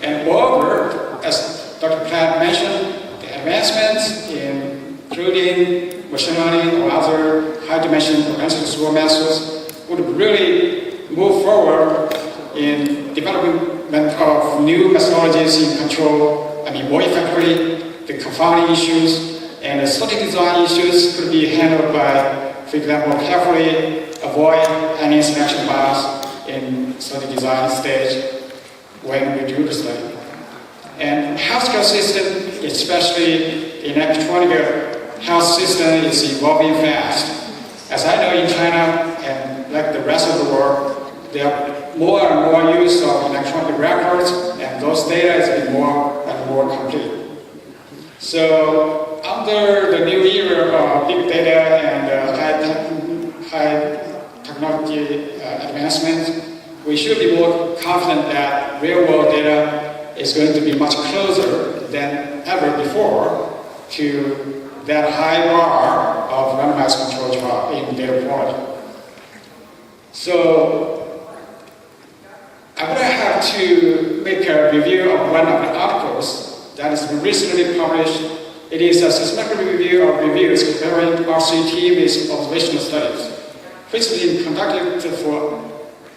Speaker 1: And moreover, as Dr. Platt mentioned, the advancements including machine learning or other high-dimension propensity score methods would really move forward in development of new methodologies in control, more effectively, the confounding issues, and the study design issues could be handled by, for example, carefully avoid any selection bias in study design stage when we do the study. And healthcare system, especially in electronic health system, is evolving fast. As I know in China and like the rest of the world, there are more and more use of electronic records, and those data is getting more and more complete. So under the new era of big data and high technology advancement, we should be more confident that real-world data is going to be much closer than ever before to that high bar of randomized control trial in data quality. So I'm going to have to make a review of one of the articles that has been recently published. It is a systematic review of reviews comparing RCT with observational studies, which has been conducted for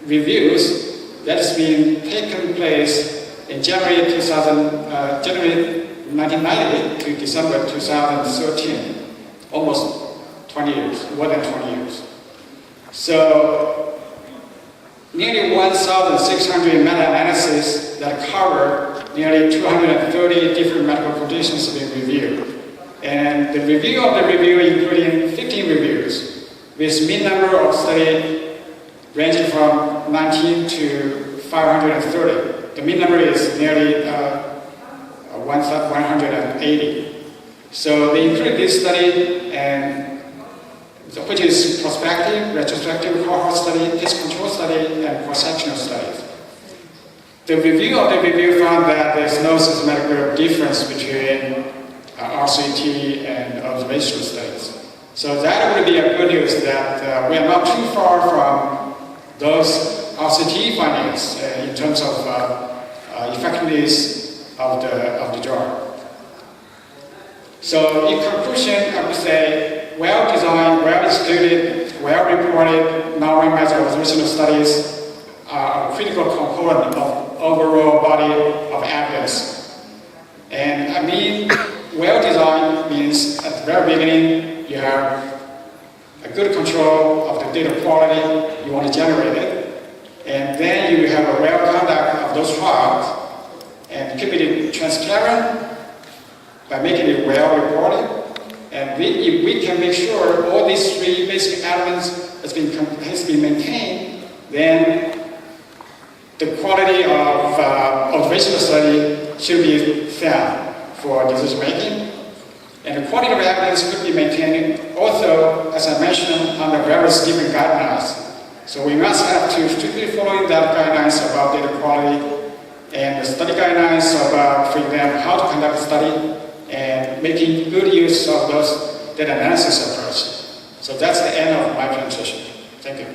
Speaker 1: reviews that has been taken place in January 1990 to December 2013, almost 20 years, more than 20 years. So nearly 1,600 meta-analyses that cover nearly 230 different medical conditions have been reviewed. And the review of the review including 15 reviews with mean number of study ranging from 19 to 530. The mean number is nearly 180. So they include this study, and which is prospective, retrospective cohort study, case control study, and cross-sectional studies. The review of the review found that there's no systematic difference between RCT and observational studies. So that would be a good news that we are not too far from those RCT findings in terms of effectiveness of the drug. So in conclusion, I would say well-designed, well-executed, well-reported, non-randomized observational studies are a critical component of overall body of evidence. And I mean, well-designed means at the very beginning you have a good control of the data quality you want to generate it, and then you have a well conduct of those trials and keep it transparent by making it well reported, and And if we can make sure all these three basic elements has been maintained, then the quality of observational study should be found for decision making. And the quality of evidence could be maintained also, as I mentioned, under various different guidelines. So we must have to strictly follow that guidelines about data quality and the study guidelines about, for example, how to conduct a study and making good use of those data analysis approach. So that's the end of my presentation. Thank you.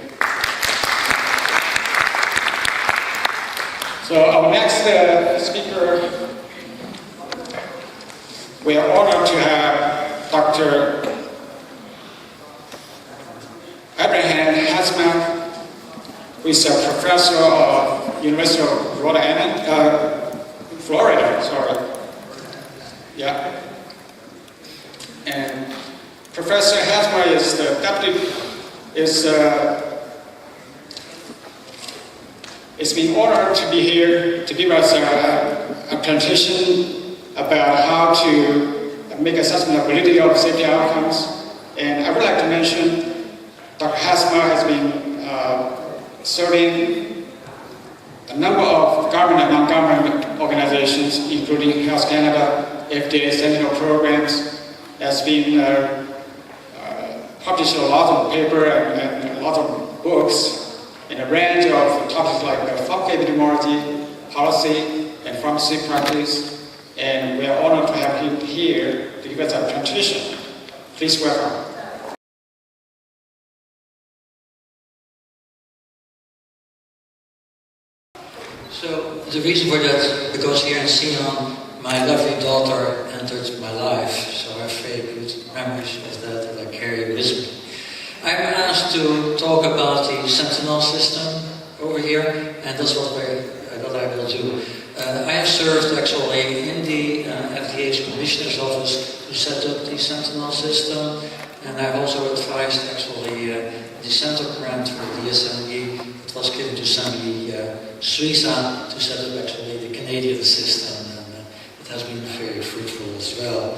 Speaker 1: So our next speaker, we are honored to have Dr. Abraham Hasman, who is a professor of University of Florida. Sorry. Yeah. And Professor Hasman is the deputy. It's been honored to be here to give us a presentation about how to make assessment of validity of safety outcomes. And I would like to mention Dr. Hasma has been serving a number of government and non-government organizations, including Health Canada, FDA Sentinel programs, has been published a lot of paper and a lot of books in a range of topics like pharmacy epidemiology, policy, and pharmacy practice. And we are honored to have him here to give us a presentation. Please welcome.
Speaker 4: So the reason for that, because here in Sinan, my lovely daughter entered my life, so I have very good memories of that I carry with me. I'm asked to talk about the Sentinel system over here, and that's what I will do. I have served actually in the FDA's Commissioner's Office to set up the Sentinel system, and I've also advised actually the center grant for the SME that was given to Assembly Suiza to set up actually the Canadian system, and it has been very fruitful as well.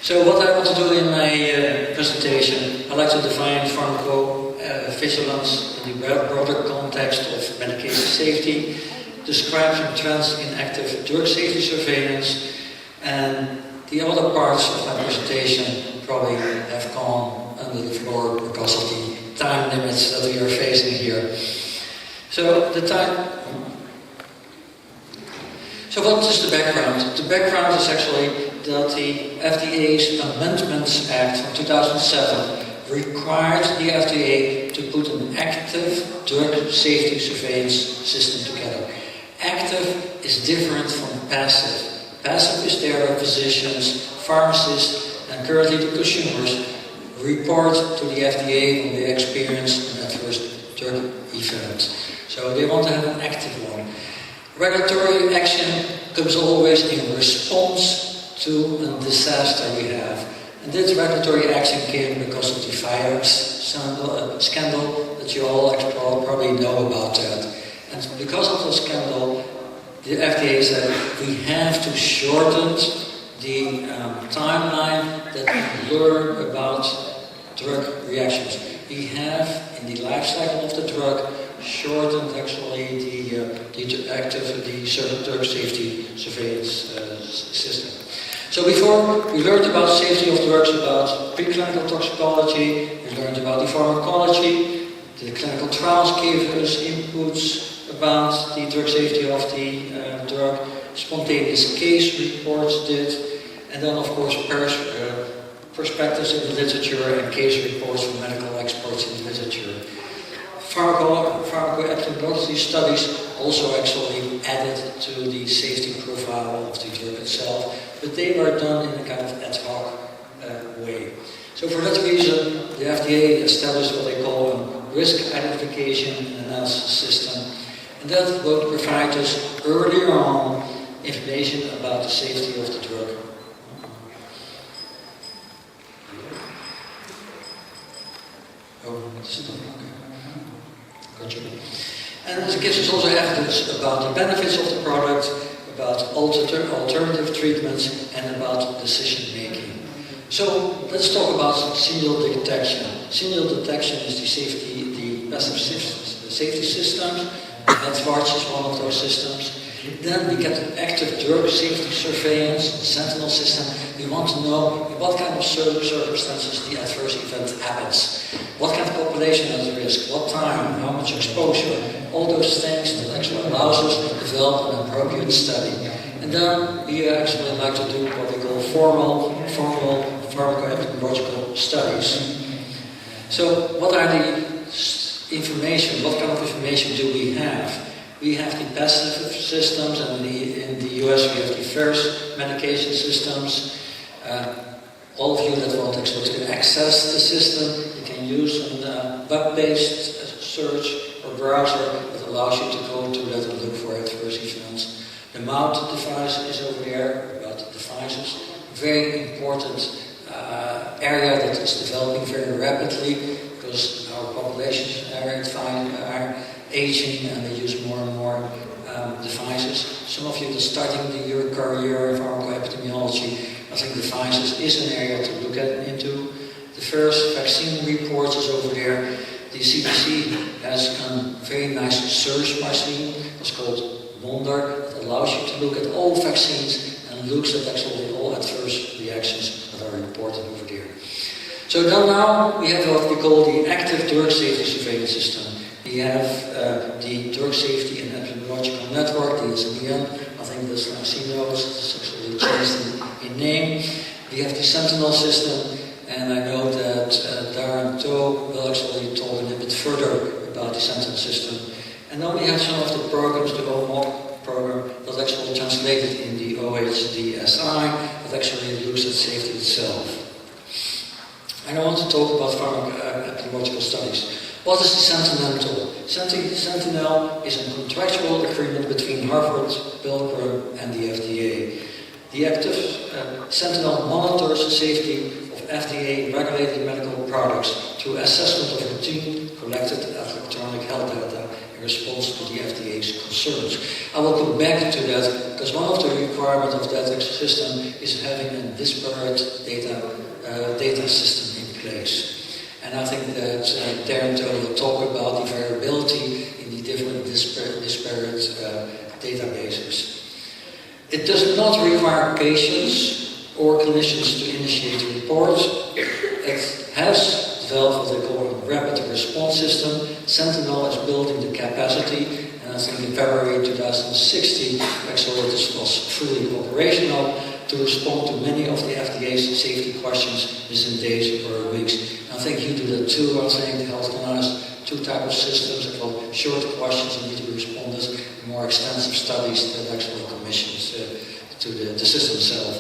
Speaker 4: So what I want to do in my presentation, I'd like to define pharmacovigilance in the broader context of medication safety, describe some trends in active drug safety surveillance, and the other parts of my presentation probably have gone under the floor because of the time limits that we are facing here. So what is the background? The background is actually that the FDA's Amendments Act from 2007 required the FDA to put an active drug safety surveillance system together. Active is different from passive. Passive is there where physicians, pharmacists, and currently the consumers report to the FDA when they experience an adverse drug event. So they want to have an active one. Regulatory action comes always in response to a disaster we have. And this regulatory action came because of the firearms scandal that you all probably know about that. And because of the scandal, the FDA said we have to shorten the timeline that we learn about drug reactions. We have, in the life cycle of the drug, shortened actually the drug safety surveillance system. So before, we learned about safety of drugs, about preclinical toxicology, we learned about the pharmacology, the clinical trials gave us inputs about the drug safety of the drug, spontaneous case reports did, and then of course perspectives in the literature and case reports from medical experts in the literature. Pharmacoepidemiology studies also actually added to the safety profile of the drug itself, but they were done in a kind of ad hoc way. So for that reason, the FDA established what they call a risk identification and analysis system, and that will provide us earlier on information about the safety of the drug. And it gives us also evidence about the benefits of the product, about alternative treatments, and about decision making. So let's talk about serial detection. Serial detection is the passive safety systems. Edwards is one of those systems. Then we get the active drug safety surveillance, the Sentinel system. We want to know in what kind of circumstances the adverse event happens. What kind of population is at risk, what time, how much exposure, all those things that actually allows us to develop an appropriate study. And then we actually like to do what we call formal pharmacoepidemiological studies. So what are the information, what kind of information do we have? We have the passive systems, and in the US we have the first medication systems. All of you that want actually to access the system, you can use a web-based search or browser that allows you to go to that and look for adverse events. The mount device is over there, about the devices. Very important area that is developing very rapidly because our populations are aging and they use more and more devices. Some of you that are starting your career in pharmacoepidemiology, I think devices is an area to look into. The first vaccine report is over there. The CDC has a very nice search machine. It's called Wonder. It allows you to look at all vaccines and looks at actually all adverse reactions that are reported over there. So now we have what we call the active drug safety surveillance system. We have the Drug Safety and Epidemiological Network, the DSMEN. I think this Nancy knows, it's actually changed in name. We have the Sentinel system, and I know that Darren Toh will actually talk a little bit further about the Sentinel system. And then we have some of the programs, the OMOC program, that actually translated in the OHDSI, that actually looks at safety itself. And I want to talk about pharmacoepidemiological studies. What is the Sentinel? Sentinel is a contractual agreement between Harvard, Pilgrim, and the FDA. The active Sentinel monitors the safety of FDA-regulated medical products through assessment of routine collected electronic health data in response to the FDA's concerns. I will come back to that because one of the requirements of that system is having a disparate data system in place. And I think that Darren will talk about the variability in the different disparate databases. It does not require patients or clinicians to initiate a report. It has developed what they call a rapid response system. Sentinel is building the capacity, and I think in February 2016, actually this was fully operational to respond to many of the FDA's safety questions within days or weeks. I think you do that too. I think Health has two types of systems, called short questions immediately responders, and more extensive studies that actually commissions to the system itself.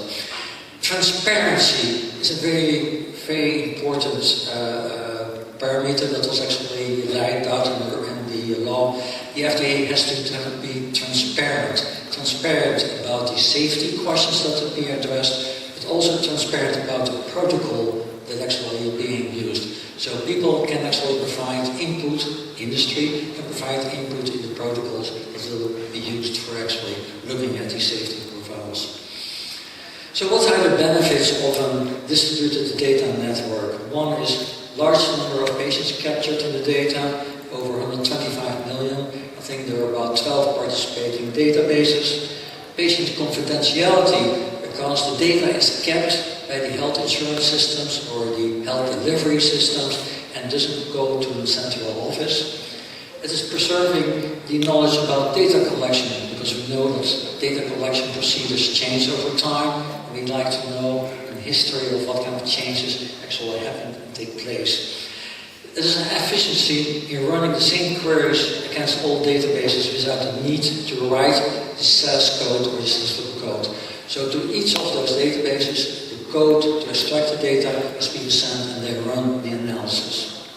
Speaker 4: Transparency is a very, very important parameter that was actually laid out in the law. The FDA has to be transparent about the safety questions that are being addressed, but also transparent about the protocol that actually is being used. So people can actually provide input, industry can provide input in the protocols that will be used for actually looking at these safety profiles. So what are the benefits of a distributed data network? One is large number of patients captured in the data, over 125 million. I think there are about 12 participating databases. Patient confidentiality, because the data is kept by the health insurance systems or the health delivery systems and doesn't go to the central office. It is preserving the knowledge about data collection, because we know that data collection procedures change over time, and we'd like to know the history of what kind of changes actually happen and take place. It is an efficiency in running the same queries against all databases without the need to write the SAS code or the system code. So to each of those databases, the code to extract the data is being sent and they run the analysis.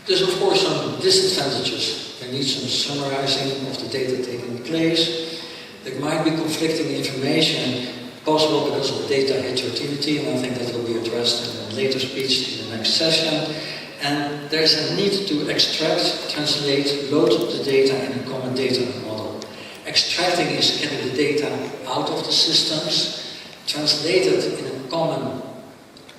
Speaker 4: There's of course some disadvantages. There needs some summarizing of the data taking place. There might be conflicting information possible because of data heterogeneity, and I think that will be addressed in a later speech in the next session. And there's a need to extract, translate, load the data in a common data model. Extracting is getting the data out of the systems, translate it in a common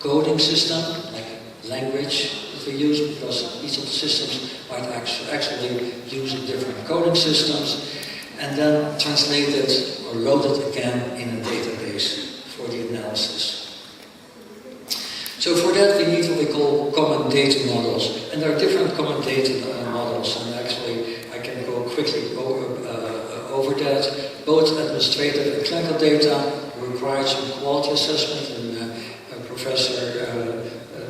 Speaker 4: coding system, like language that we use, because each of the systems might actually use different coding systems, and then translate it or load it again in a database for the analysis. So for that we need what we call common data models, and there are different common data models, and actually I can go quickly over that. Both administrative and clinical data require some quality assessment, and Professor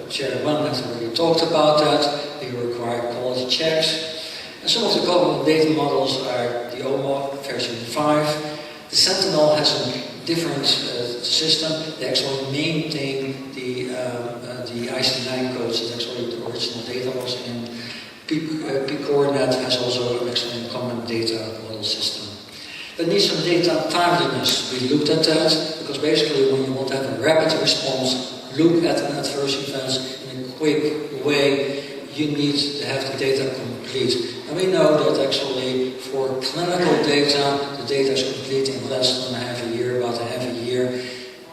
Speaker 4: Chair Wan has already talked about that. They require quality checks. And some of the common data models are the OMOD version 5. The Sentinel has a different system. They actually maintain the ICD-9 codes that actually the original data was in. PCORNet has also an excellent common data model system. There needs some data timeliness. We looked at that because basically when you want to have a rapid response, look at an adverse event in a quick way, you need to have the data complete. And we know that actually for clinical data, the data is complete in less than half a year, about a half a year.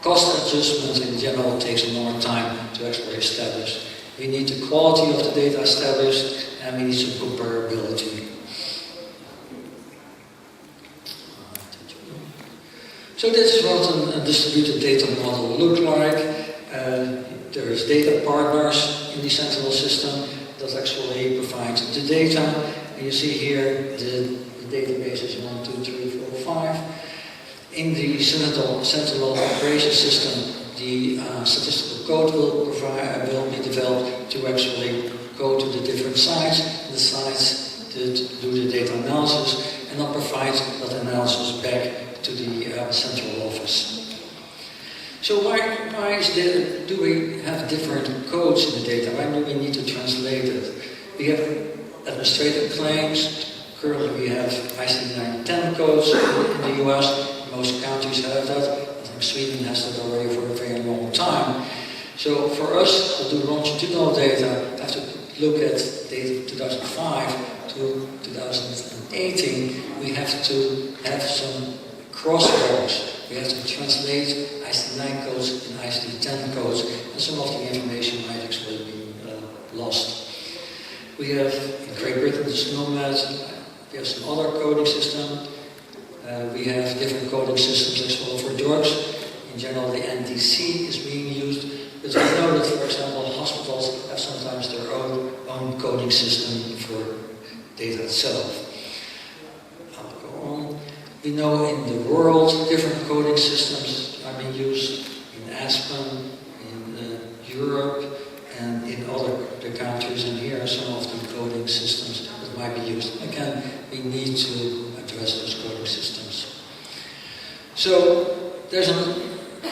Speaker 4: Cost adjustment in general takes a longer time to actually establish. We need the quality of the data established, and we need some comparability. So this is what a distributed data model looks like. There is data partners in the Sentinel system that actually provide the data. And you see here the database is 1, 2, 3, 4, 5. In the Sentinel operation system, the statistical code will be developed to actually go to the different sites. The sites that do the data analysis and then provide that analysis back to the central office. So why do we have different codes in the data? Why do we need to translate it? We have administrative claims. Currently we have ICD-9-10 codes in the US. Most countries have that. I think Sweden has that already for a very long time. So for us to do longitudinal data, I have to look at data 2005 to 2018. We have to have some crosswalks. We have to translate ICD-9 codes and ICD-10 codes, and some of the information might actually be lost. We have in Great Britain the SNOMED. We have some other coding system. We have different coding systems as well for drugs. In general, the NDC is being used, but we know that, for example, hospitals have sometimes their own coding system for data itself. I'll go on. We know in the world different coding systems are being used in Aspen, in Europe, and in other countries. And here are some of the coding systems that might be used. Again, we need to address those coding systems. So there's a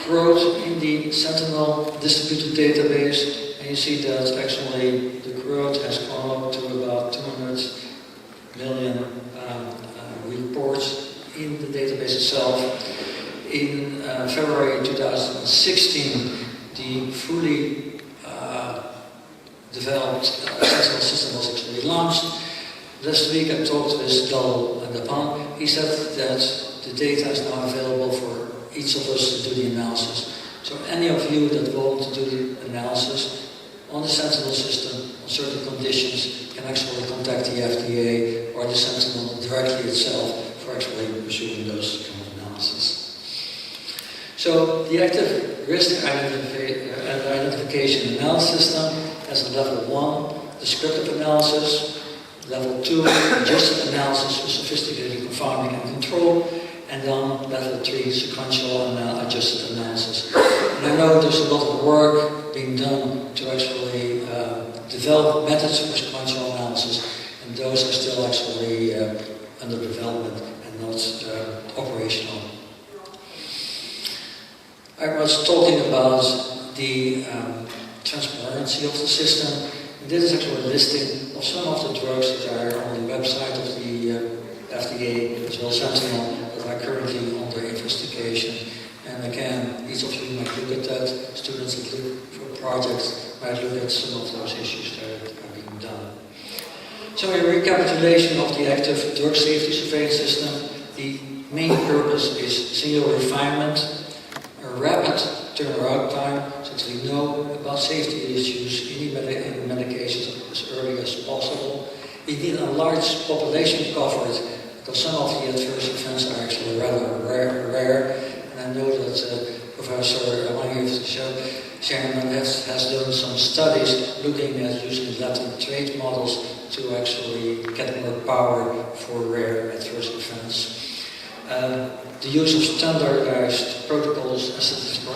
Speaker 4: growth in the Sentinel distributed database, and you see that actually the growth has gone up to about 200 million reports in the database itself. In February 2016, the fully developed Sentinel system was actually launched. Last week I talked with Dal Dapan. He said that the data is now available for each of us to do the analysis. So any of you that want to do the analysis on the Sentinel system on certain conditions can actually contact the FDA or the Sentinel directly itself for actually pursuing those kind of analysis. So the active risk identification analysis system has a level 1, descriptive analysis, level 2, adjusted analysis with sophisticated confounding and control, and then level 3, sequential and adjusted analysis. And I know there's a lot of work being done to actually develop methods for sequential analysis, and those are still actually under development and not operational. I was talking about the transparency of the system. And this is actually a listing of some of the drugs that are on the website of the FDA as well as Sentinel that are currently under investigation. And again, each of you might look at that. Students that look for projects might look at some of those issues that are being done. So a recapitulation of the active drug safety surveillance system. The main purpose is single refinement, a rapid turnaround time, so that we know about safety issues in medications as early as possible. We need a large population covered, because some of the adverse events are actually rather rare. And I know that Professor Sherman has done some studies looking at using latent trait models to actually get more power for rare adverse events. The use of standardized protocols and statistical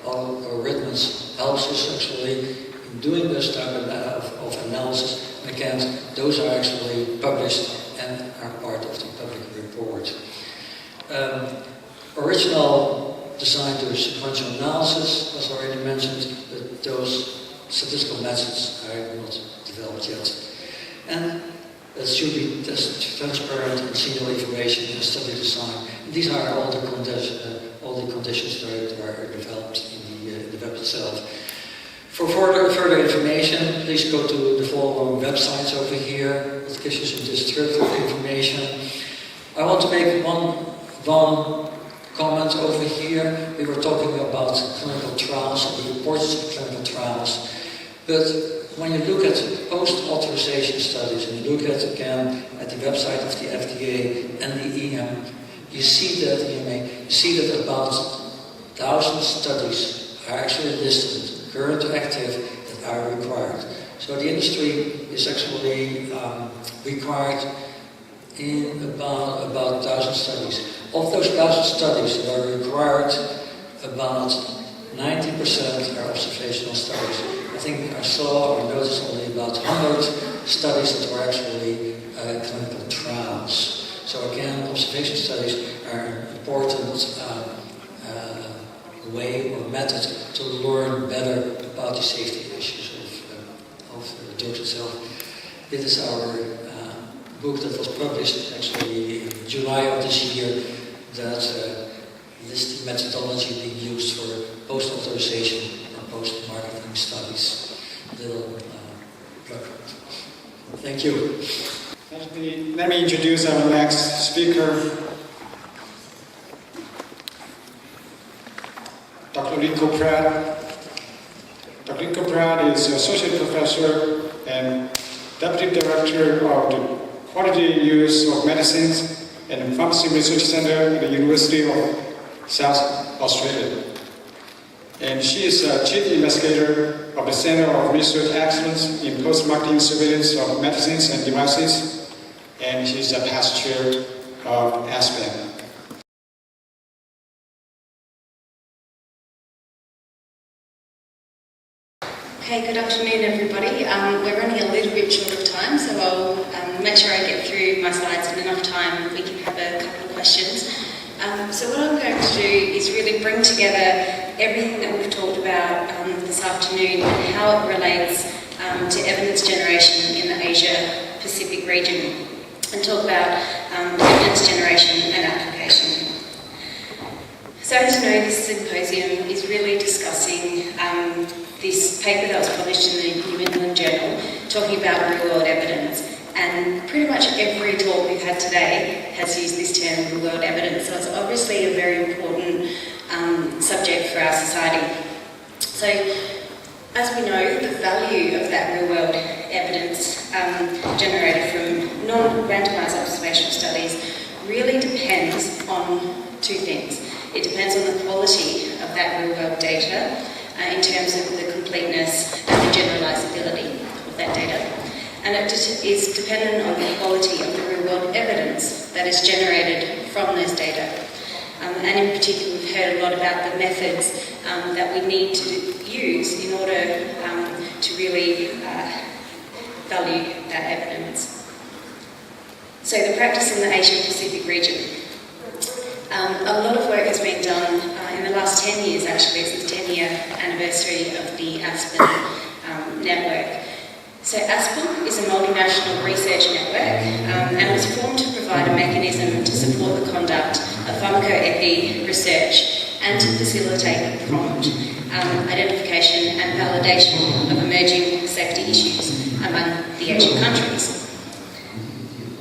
Speaker 4: algorithms helps us actually in doing this type of analysis. And again, those are actually published and are part of the public report. Original design to sequential analysis was already mentioned, but those statistical methods are not developed yet. And it should be transparent and single information in study design. And these are all the conditions that are developed in the web itself. For further information, please go to the following websites over here. That gives you some descriptive information. I want to make one comment over here. We were talking about clinical trials and the importance of clinical trials. But when you look at post-authorization studies and you look at the website of the FDA and the EM, you see that about 1,000 studies are actually listed, current active, that are required. So the industry is actually required in about 1,000 studies. Of those 1,000 studies that are required, about 90% are observational studies. I think I saw or noticed only about 100 studies that were actually clinical trials. So again, observation studies are an important way or method to learn better about the safety issues of the drugs itself. This is our book that was published actually in July of this year that lists the methodology being used for post-authorization and post-marketing studies. Little plug. Thank you.
Speaker 1: Let me introduce our next speaker, Dr. Rico Pratt. Dr. Rico Pratt is Associate Professor and Deputy Director of the Quality Use of Medicines and Pharmacy Research Center at the University of South Australia. And she is Chief Investigator of the Center of Research Excellence in Post-Marketing Surveillance of Medicines and Devices, and she is a past chair of ASPEN.
Speaker 5: Okay, good afternoon everybody. We're running a little bit short of time, so I'll make sure I get through my slides in enough time. We can have a couple of questions. So what I'm going to do is really bring together everything that we've talked about this afternoon and how it relates to evidence generation in the Asia-Pacific region, and talk about evidence generation and application. So as you know, this symposium is really discussing this paper that was published in the New England Journal talking about real-world evidence. And pretty much every talk we've had today has used this term, real-world evidence. So it's obviously a very important subject for our society. So as we know, the value of that real-world evidence generated from non-randomized observational studies really depends on two things. It depends on the quality of that real-world data in terms of the completeness and the generalizability of that data. And it is dependent on the quality of the real-world evidence that is generated from those data. And in particular, we've heard a lot about the methods that we need to use in order to really value that evidence. So the practice in the Asia-Pacific region. A lot of work has been done in the last 10 years, actually. It's the 10-year anniversary of the ASPEN network. So ASPEN is a multinational research network and was formed to provide a mechanism to support the conduct of pharmacoepi research and to facilitate prompt identification and validation of emerging safety issues among the Asian countries.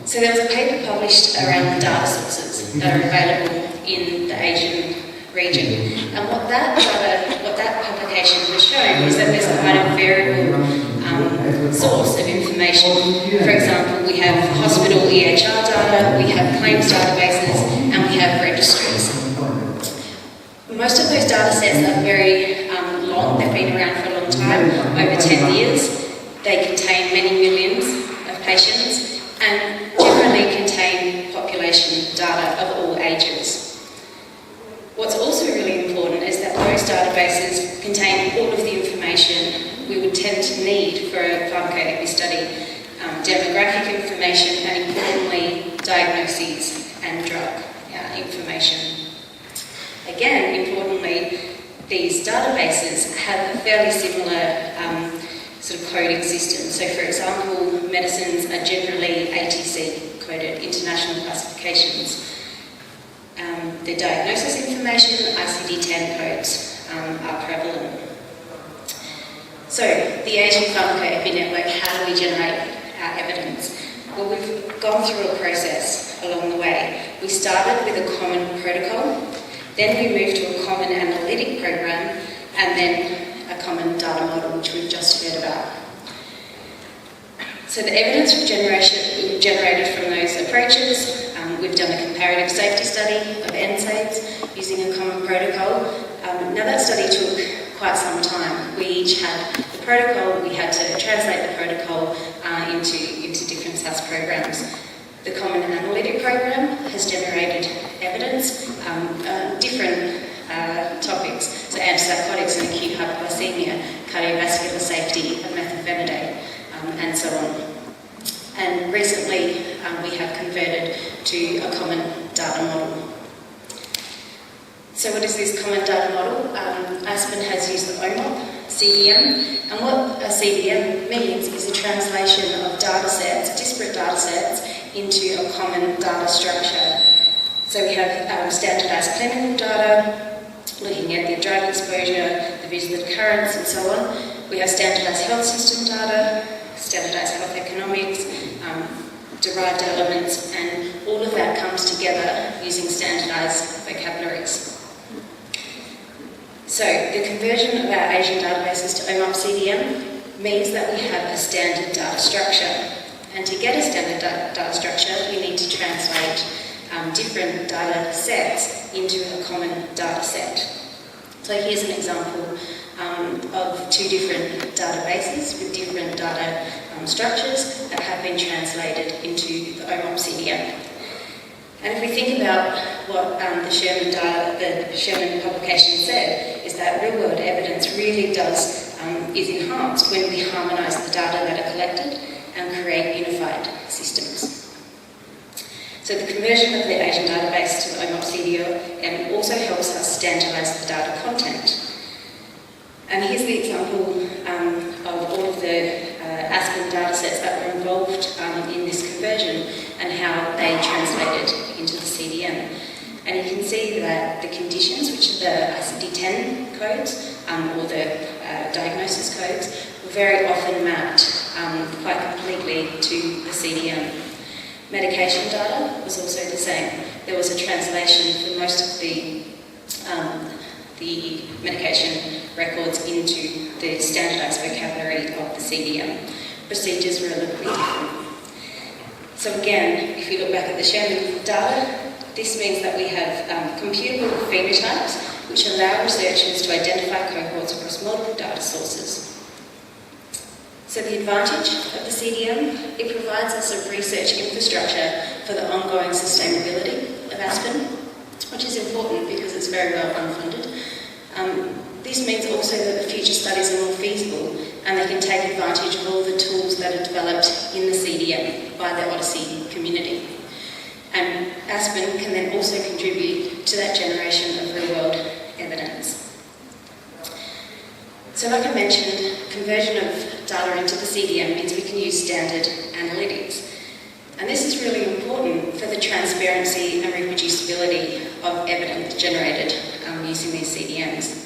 Speaker 5: So there was a paper published around the data sources that are available in the Asian region. And what that publication has shown is that there's quite a variable source of information. For example, we have hospital EHR data, we have claims databases, and we have registries. Most of those data sets are very long. They've been around for a long time, over 10 years. They contain many millions of patients and generally contain population data of all ages. What's also really important is that those databases contain all of the information we would tend to need for a pharmacoepi study, demographic information, and importantly, diagnoses and drug information. Again, importantly, these databases have a fairly similar sort of coding system. So, for example, medicines are generally ATC coded, international classifications. The diagnosis information, ICD-10 codes are prevalent. So, the Asian Pharmacoepi Network, how do we generate our evidence? Well, we've gone through a process along the way. We started with a common protocol, then we moved to a common analytic program, and then a common data model, which we've just heard about. So the evidence we've generated from those approaches, we've done a comparative safety study of NSAIDs using a common protocol. Now that study took quite some time. We each had the protocol, we had to translate the protocol into different SAS programs. The Common Analytic Program has generated evidence, different topics, so antipsychotics and acute hypoglycemia, cardiovascular safety, and methylphenidate, and so on. And recently we have converted to a common data model. So what is this common data model? Aspen has used the OMOP CDM, and what a CDM means is a translation of data sets, disparate data sets, into a common data structure. So we have standardised clinical data, looking at the drug exposure, the visual occurrence, and so on. We have standardised health system data, standardised health economics, derived elements, and all of that comes together using standardised vocabularies. So the conversion of our Asian databases to OMOP CDM means that we have a standard data structure. And to get a standard data structure, we need to translate different data sets into a common data set. So here's an example of two different databases with different data structures that have been translated into the OMOP CDM. And if we think about what the Sherman publication said, is that real-world evidence really is enhanced when we harmonise the data that are collected and create unified systems. So the conversion of the Asian database to the OMOP CDM also helps us standardise the data content. And here's the example of all of the Aspen datasets that were involved in this conversion and how they translated into the CDM. And you can see that the conditions, which are the ICD-10 codes or the diagnosis codes, were very often mapped quite completely to the CDM. Medication data was also the same. There was a translation for most of the medication records into the standardised vocabulary of the CDM. Procedures were a little bit different. So again, if you look back at the Sherman data, this means that we have computable phenotypes which allow researchers to identify cohorts across multiple data sources. So the advantage of the CDM, it provides us a research infrastructure for the ongoing sustainability of Aspen, which is important because it's very well unfunded. This means also that the future studies are more feasible and they can take advantage of all the tools that are developed in the CDM by the Odyssey community. And Aspen can then also contribute to that generation of real-world evidence. So like I mentioned, conversion of data into the CDM means we can use standard analytics. And this is really important for the transparency and reproducibility of evidence generated using these CDMs.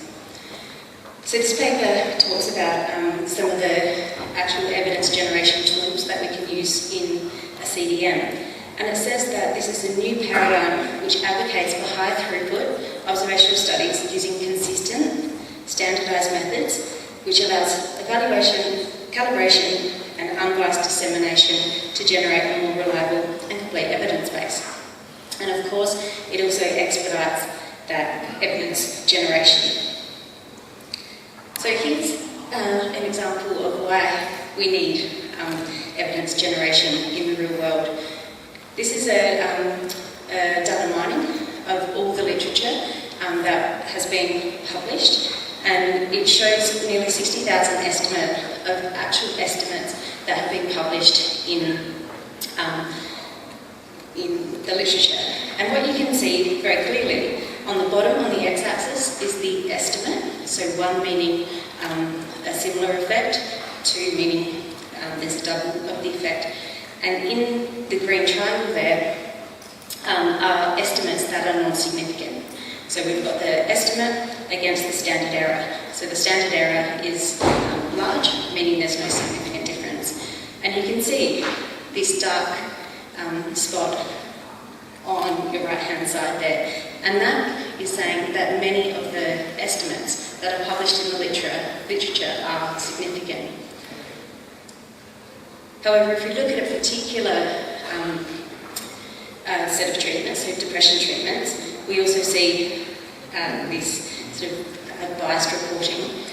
Speaker 5: So this paper talks about some of the actual evidence generation tools that we can use in a CDM. And it says that this is a new paradigm which advocates for high throughput, observational studies using consistent, standardised methods, which allows evaluation, calibration, and unbiased dissemination to generate a more reliable and complete evidence base. And of course, it also expedites that evidence generation. So here's an example of why we need evidence generation in the real world. This is a data mining of all the literature that has been published, and it shows nearly 60,000 actual estimates that have been published in the literature. And what you can see very clearly, on the bottom on the x-axis is the estimate, so 1 meaning a similar effect, 2 meaning there's a double of the effect, and in the green triangle there are estimates that are non-significant. So we've got the estimate against the standard error. So the standard error is large, meaning there's no significant difference. And you can see this dark spot on your right-hand side there. And that is saying that many of the estimates that are published in the literature are significant. However, if we look at a particular set of treatments, so depression treatments, we also see this sort of biased reporting.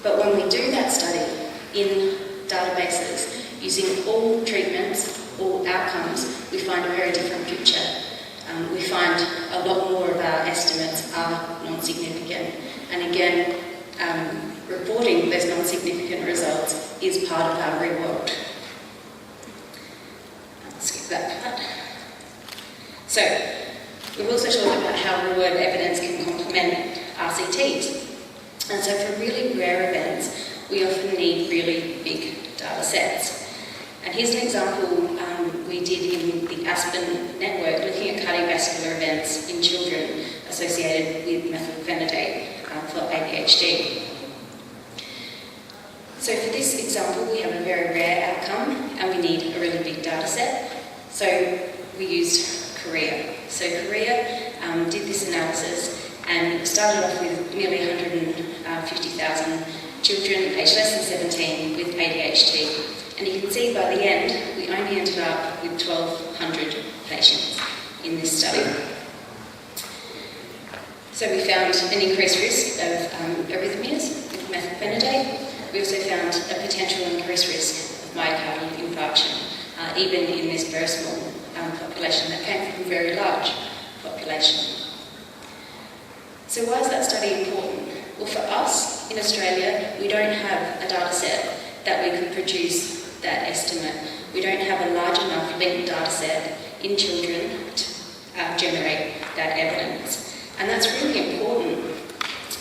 Speaker 5: But when we do that study in databases, using all treatments, all outcomes, we find a very different picture. We find a lot more of our estimates are non-significant. And again, reporting those non-significant results is part of our real world. Skip that part. So, we've also talked about how real-world evidence can complement RCTs. And so for really rare events, we often need really big data sets. And here's an example we did in the Aspen network, looking at cardiovascular events in children associated with methylphenidate for ADHD. So for this example, we have a very rare outcome and we need a really big data set. So we used Korea. So Korea did this analysis and started off with nearly 150,000 children aged less than 17 with ADHD. And you can see by the end, we only ended up with 1,200 patients in this study. So we found an increased risk of arrhythmias with methylphenidate. We also found a potential increased risk of myocardial infarction, even in this very small population that came from a very large population. So why is that study important? Well, for us in Australia, we don't have a data set that we could produce that estimate. We don't have a large enough linked data set in children to generate that evidence. And that's really important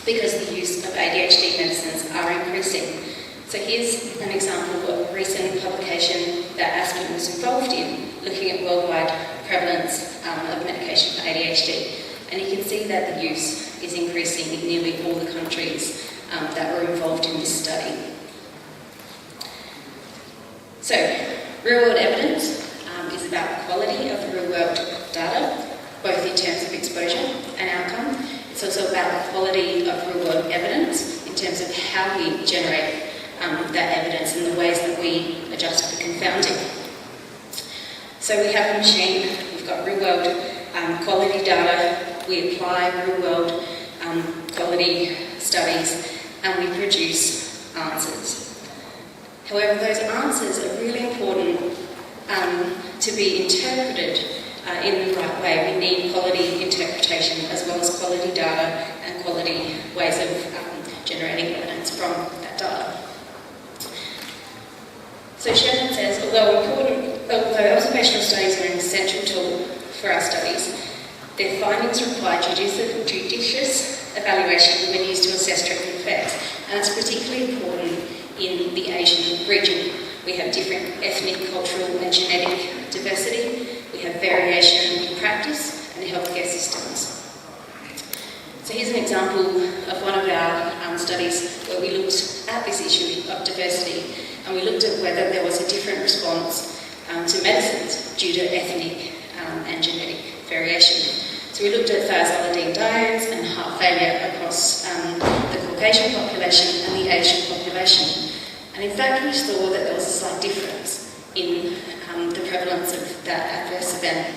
Speaker 5: because the use of ADHD medicines are increasing. So here's an example of a recent publication that Aspen was involved in, looking at worldwide prevalence of medication for ADHD. And you can see that the use is increasing in nearly all the countries that were involved in this study. So, real-world evidence is about the quality of the real-world data, both in terms of exposure and outcome. It's also about the quality of real-world evidence in terms of how we generate that evidence and the ways that we adjust for confounding. So we have a machine, we've got real-world quality data, we apply real-world quality studies, and we produce answers. However, those answers are really important to be interpreted in the right way. We need quality interpretation as well as quality data and quality ways of generating evidence from that data. So Shannon says, although observational studies are an essential tool for our studies, their findings require judicious evaluation when used to assess treatment effects, and it's particularly important in the Asian region. We have different ethnic, cultural and genetic diversity. We have variation in practice and healthcare systems. So here's an example of one of our studies where we looked at this issue of diversity, and we looked at whether there was a different response to medicines due to ethnic and genetic variation. So we looked at thiazolidine diodes and heart failure across the Caucasian population and the Asian population. And in fact, we saw that there was a slight difference in the prevalence of that adverse event.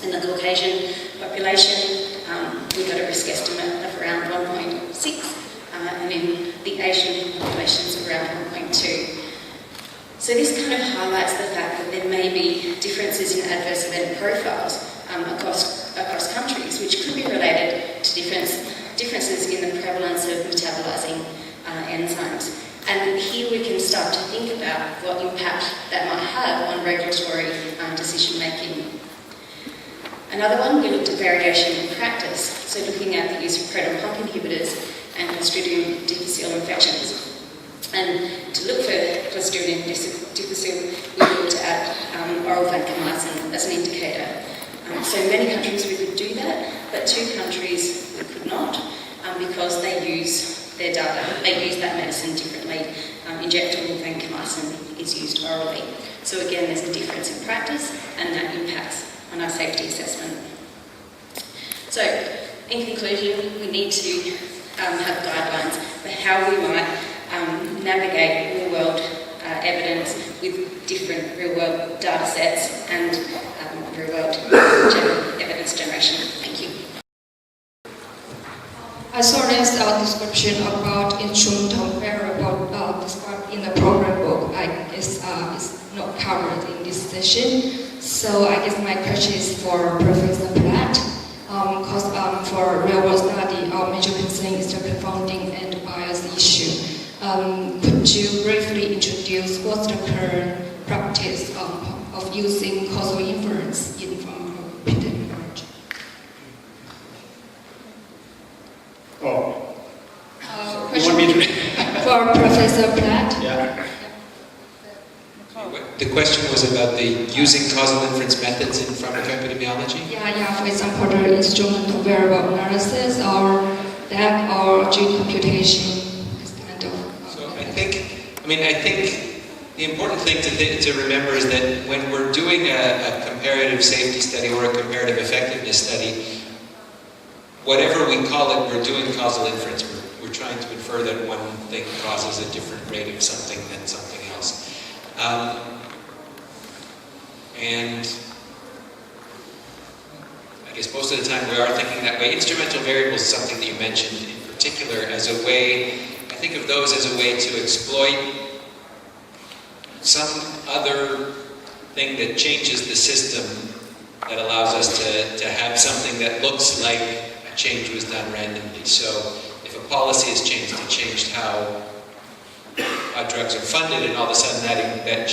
Speaker 5: In the Caucasian population, we got a risk estimate of around 1.6, and in the Asian populations around 1.2. So this kind of highlights the fact that there may be differences in adverse event profiles across countries, which could be related to differences in the prevalence of metabolizing enzymes. And here we can start to think about what impact that might have on regulatory decision making. Another one, we looked at variation in practice, so looking at the use of proton pump inhibitors and Clostridium difficile infections. And to look for Clostridium difficile, we looked at oral vancomycin as an indicator. So in many countries we could do that, but 2 countries we could not because they use their data, they use that medicine differently. Injectable vancomycin is used orally. So again, there's a difference in practice and that impacts on our safety assessment. So, in conclusion, we need to have guidelines for how we might navigate real-world evidence with different real-world data sets and real-world evidence generation. Thank you.
Speaker 6: I saw this description about instrumental variable described in the program book. I guess it's not covered in this session. So I guess my question is for Professor Platt. Because for real-world study, our major concern is the confounding and bias issue. Could you briefly introduce what's the current practice of using causal inference in pharmacoepidemiology?
Speaker 1: You want me to?
Speaker 6: For Professor Platt.
Speaker 1: Yeah.
Speaker 3: The question was about the using causal inference methods in pharmacoepidemiology?
Speaker 6: Yeah, for example, the instrumental variable analysis or DAC or gene computation, this kind of.
Speaker 3: So I think the important thing to remember is that when we're doing a comparative safety study or a comparative effectiveness study, whatever we call it, we're doing causal inference. We're trying to infer that one thing causes a different rate of something than something else. And I guess most of the time we are thinking that way. Instrumental variables is something that you mentioned in particular as a way, I think of those as a way to exploit some other thing that changes the system that allows us to have something that looks like a change was done randomly. So if a policy is changed, it changed how drugs are funded, and all of a sudden that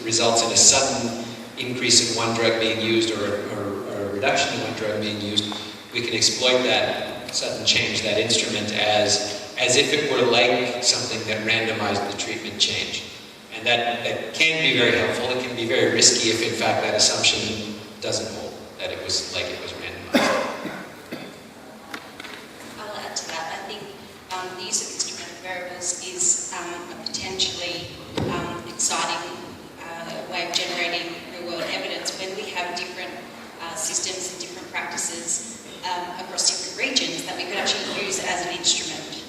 Speaker 3: results in a sudden increase in one drug being used or a reduction in one drug being used, we can exploit that sudden change, that instrument, as if it were like something that randomized the treatment change. And that can be very helpful. It can be very risky if in fact that assumption doesn't hold, that it was like it was randomized.
Speaker 5: I'll add to that. I think the use of instrumental variables is a potentially exciting way of generating real-world evidence when we have different systems and different practices across different regions that we could actually use as an instrument.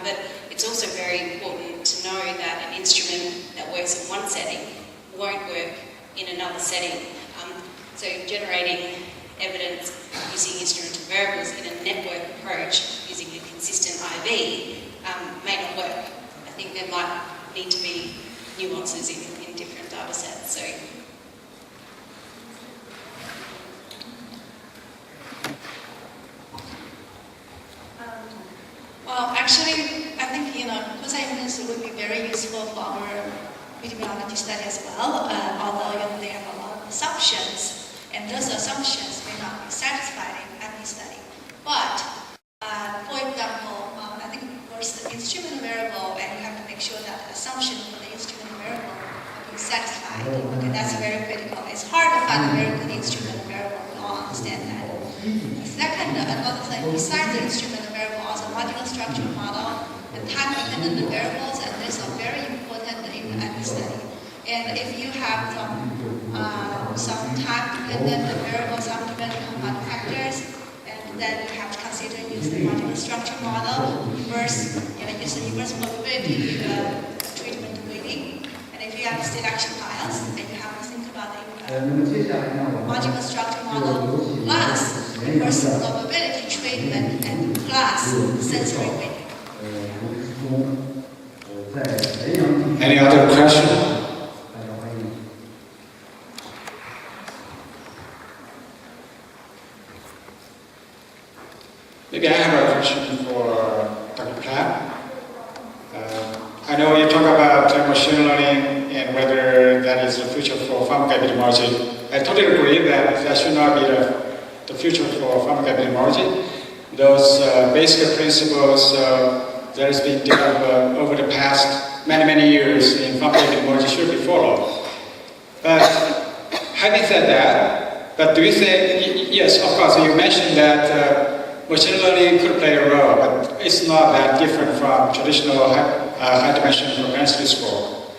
Speaker 5: But it's also very important to know that an instrument that works in one setting won't work in another setting. So generating evidence using instrumental variables in a network approach using a consistent IV may not work. I think there might need to be nuances in different data sets. So.
Speaker 2: Well, actually, I think, causal inference would be very useful for our epidemiology study as well, although they have a lot of assumptions, and those assumptions may not be satisfied in any study. But, for example, I think first the instrument variable, and you have to make sure that the assumption for the instrument variable are being satisfied. Okay, that's very critical. It's hard to find a very good instrument variable. We all understand that. Second, another thing, besides the instrument variable, also modular structure model and time-dependent variables, and these are very important in any study. And if you have some time-dependent variables are given compound factors, and then you have to consider using the multiple structure model, use the inverse probability treatment weighting. And if you have state action files, then you have to think about the multiple structure model plus inverse probability treatment and plus sensory weighting.
Speaker 1: Any other question? Maybe I have a question for Dr. Platt. I know you talk about machine learning and whether that is the future for pharmacoepidemiology. I totally agree that that should not be the future for pharmacoepidemiology. Those basic principles that has been developed over the past many years in pharmacoepidemiology should be followed. But having said that, but do you think, yes, of course, you mentioned that machine learning could play a role, but it's not that different from traditional high-dimensional propensity score.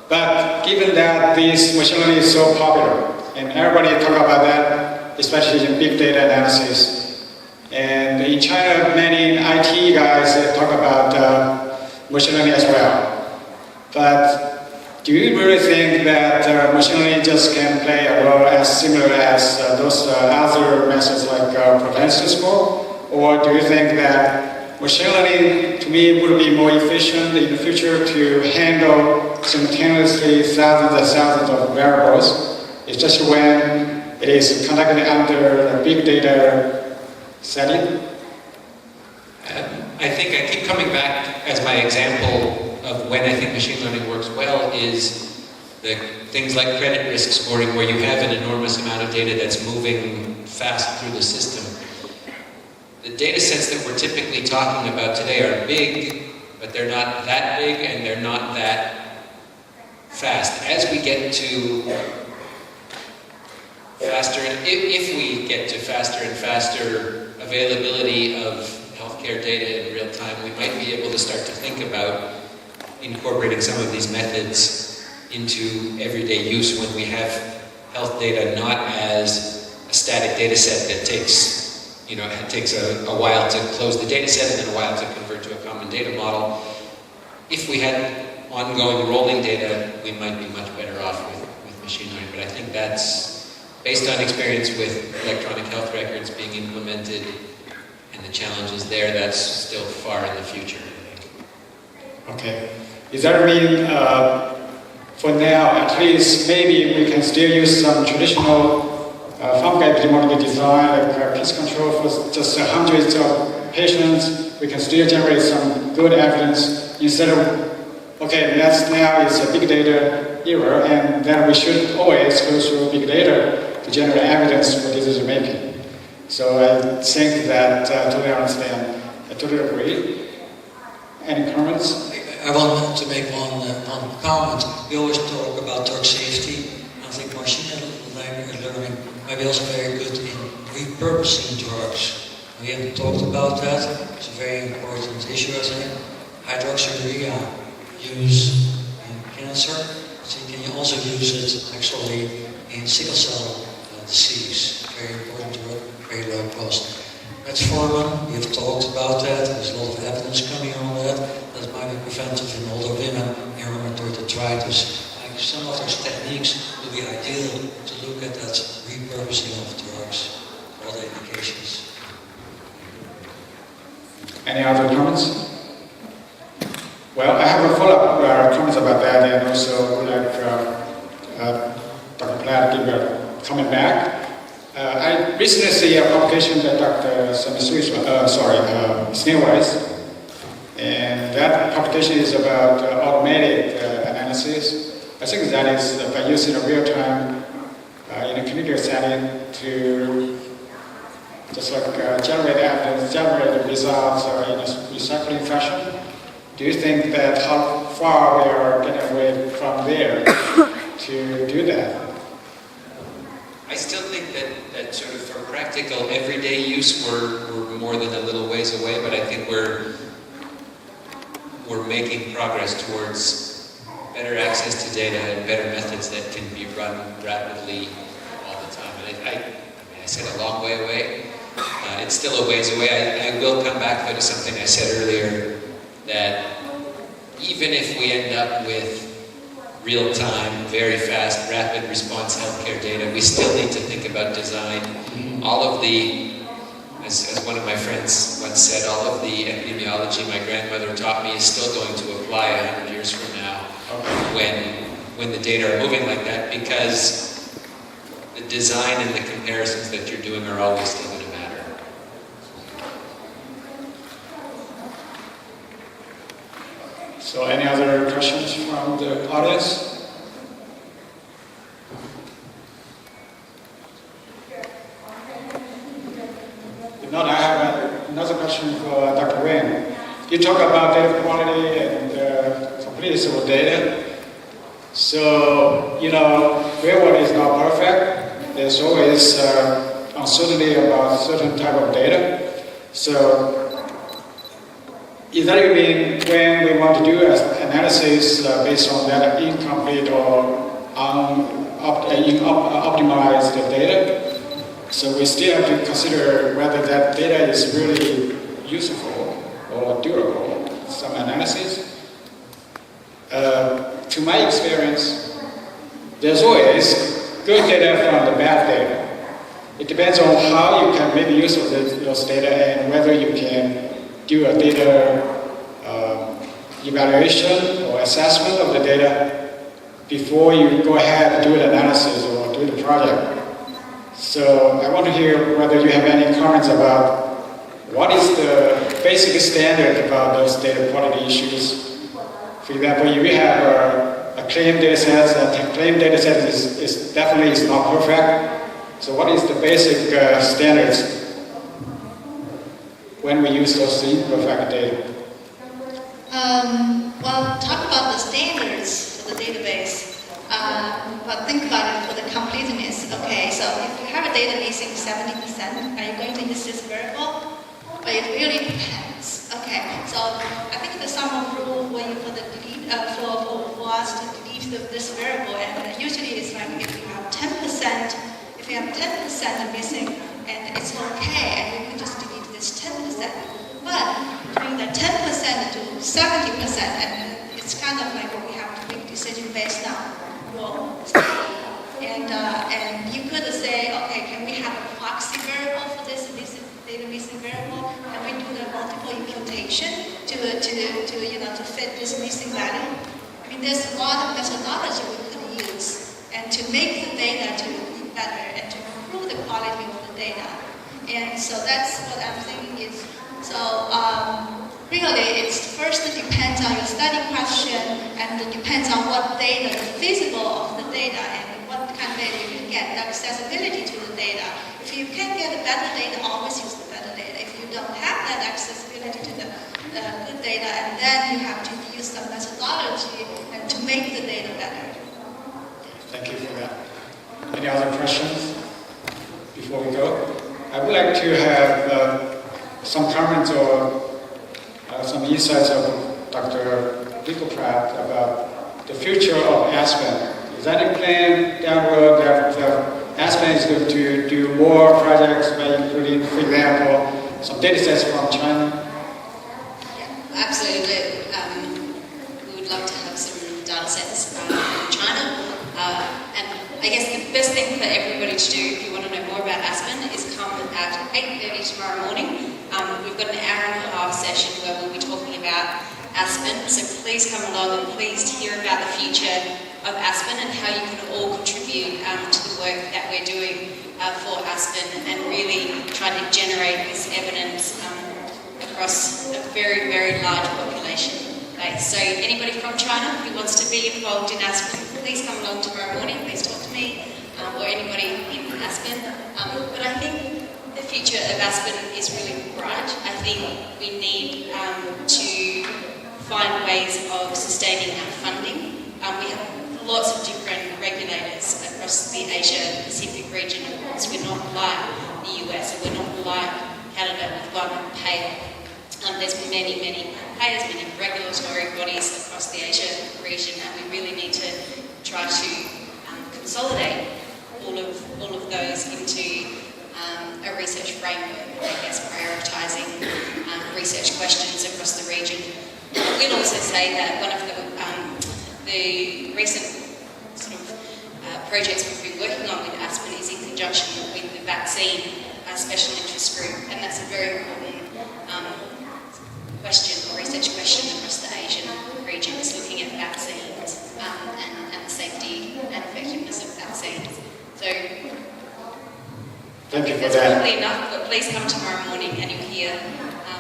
Speaker 1: But given that this machine learning is so popular, and everybody talk about that, especially in big data analysis, and in China, many IT guys talk about machine learning as well. But do you really think that machine learning just can play a role as similar as those other methods like propensity score? Or do you think that machine learning, to me, would be more efficient in the future to handle simultaneously thousands and thousands of variables, especially when it is conducted under a big data setting?
Speaker 3: I think I keep coming back as my example of when I think machine learning works well is the things like credit risk scoring, where you have an enormous amount of data that's moving fast through the system. The data sets that we're typically talking about today are big, but they're not that big and they're not that fast. As we get to faster, if we get to faster and faster availability of healthcare data in real time, we might be able to start to think about incorporating some of these methods into everyday use when we have health data not as a static data set that takes it takes a while to close the data set and then a while to convert to a common data model. If we had ongoing rolling data, we might be much better off with machine learning. But I think that's based on experience with electronic health records being implemented and the challenges there, that's still far in the future, I think.
Speaker 1: Okay. Does that mean, for now, at least, maybe we can still use some traditional pharmacoepidemiology design, like case control for just hundreds of patients? We can still generate some good evidence instead of, okay, now it's a big data era, and then we should always go through big data to generate evidence for decision making. So I think that I totally understand. I totally agree. Any comments?
Speaker 4: I want to make one comment. We always talk about drug safety. I think machine learning might be also very good in repurposing drugs. We haven't talked about that. It's a very important issue, I think. Hydroxyurea used in cancer. So can you also use it actually in sickle cell disease? Very important drug, very low cost. Metformin, we've talked about that. There's a lot of evidence coming on that. That might be preventive in older women in rheumatoid arthritis. Like some of those techniques would be ideal to look at that repurposing of drugs for other indications.
Speaker 1: Any other comments? Well, I have a follow-up comments about that, and also would like Dr. Platt to give a comment back. I recently see a publication that Dr. Snailwise, and that publication is about automated analysis. I think that is by using a real-time in a clinical setting to just like generate evidence, generate results in a recycling fashion. Do you think that how far we are getting away from there to do that?
Speaker 3: I still think that sort of for practical everyday use we're more than a little ways away, but I think we're making progress towards better access to data and better methods that can be run rapidly all the time. I said a long way away. It's still a ways away. I will come back though to something I said earlier, that even if we end up with real-time, very fast, rapid response healthcare data, we still need to think about design. All of the, as one of my friends once said, all of the epidemiology my grandmother taught me is still going to apply 100 years from now when the data are moving like that, because the design and the comparisons that you're doing are always still going to matter.
Speaker 1: So any other questions from the audience? If not, I have another question for Dr. Wayne. You talk about data quality and completeness of data. So, real world is not perfect. There's always uncertainty about certain type of data. So, is that you mean when we want to do an analysis based on that incomplete or optimized data, so we still have to consider whether that data is really useful or durable, some analysis. To my experience, there's always good data from the bad data. It depends on how you can make use of those data and whether you can do a data evaluation or assessment of the data before you go ahead and do an analysis or do the project. So I want to hear whether you have any comments about what is the basic standard about those data quality issues. For example, if you have a claim data set, a claim data set is definitely not perfect. So what is the basic standards when we use those imperfect data?
Speaker 2: Well, talk about the standards for the database. But think about it for the completeness. Okay, so if you have a data missing 70%, are you going to use this variable? But it really depends. Okay, so I think the sum of rule for us to delete this variable, and usually it's like if you have 10%, missing, and it's okay, and you can just delete this 10%. But between the 10% to 70%, and it's kind of like we have to make a decision based on rule. And you could say, okay, can we have a proxy variable for this data missing variable? Can we do the multiple imputation to fit this missing value? I mean, there's a lot of methodology we could use and to make the data to be better and to improve the quality of the data. And so that's what I'm thinking is, so really it's first it depends on your study question and it depends on what data, the feasible of the data and what kind of data you can get, the accessibility to the data. If you can get a better data, always use the better data. If you don't have that accessibility to the good data, and then you have to use some methodology and to make the data better.
Speaker 1: Thank you for that. Any other questions before we go? I would like to have some comments or some insights of Dr. Pratt about the future of Aspen. Is that a plan down the road that Aspen is going to do more projects by including, for example, some data sets from China?
Speaker 5: Yeah, absolutely. We would love to have some data sets from China. And I guess the best thing for everybody to do if you want to know more about Aspen is come at 8:30 tomorrow morning. We've got an hour and a half session where we'll be talking about Aspen. So please come along and please hear about the future of Aspen and how you can all contribute to the work that we're doing for Aspen and really try to generate this evidence across a very, very large population base. So anybody from China who wants to be involved in Aspen, please come along tomorrow morning. Please talk to me or anybody in Aspen. But I think the future of Aspen is really bright. I think we need to find ways of sustaining our funding. We have lots of different regulators across the Asia-Pacific region. Of course, we're not like the US, or we're not like Canada with one payer. There's many, many payers, many regulatory bodies across the Asia region, and we really need to try to consolidate all of those in research framework, I guess prioritising research questions across the region. We'd also say that one of the recent sort of projects we've been working on with Aspen is in conjunction with the vaccine special interest group, and that's a very important question or research question across the Asian region, is looking at vaccines and the safety and effectiveness of vaccines. So
Speaker 1: Thank you for
Speaker 5: that's
Speaker 1: that.
Speaker 5: probably enough, but please come tomorrow morning and you'll hear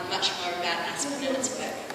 Speaker 5: much more about Aspen and its work.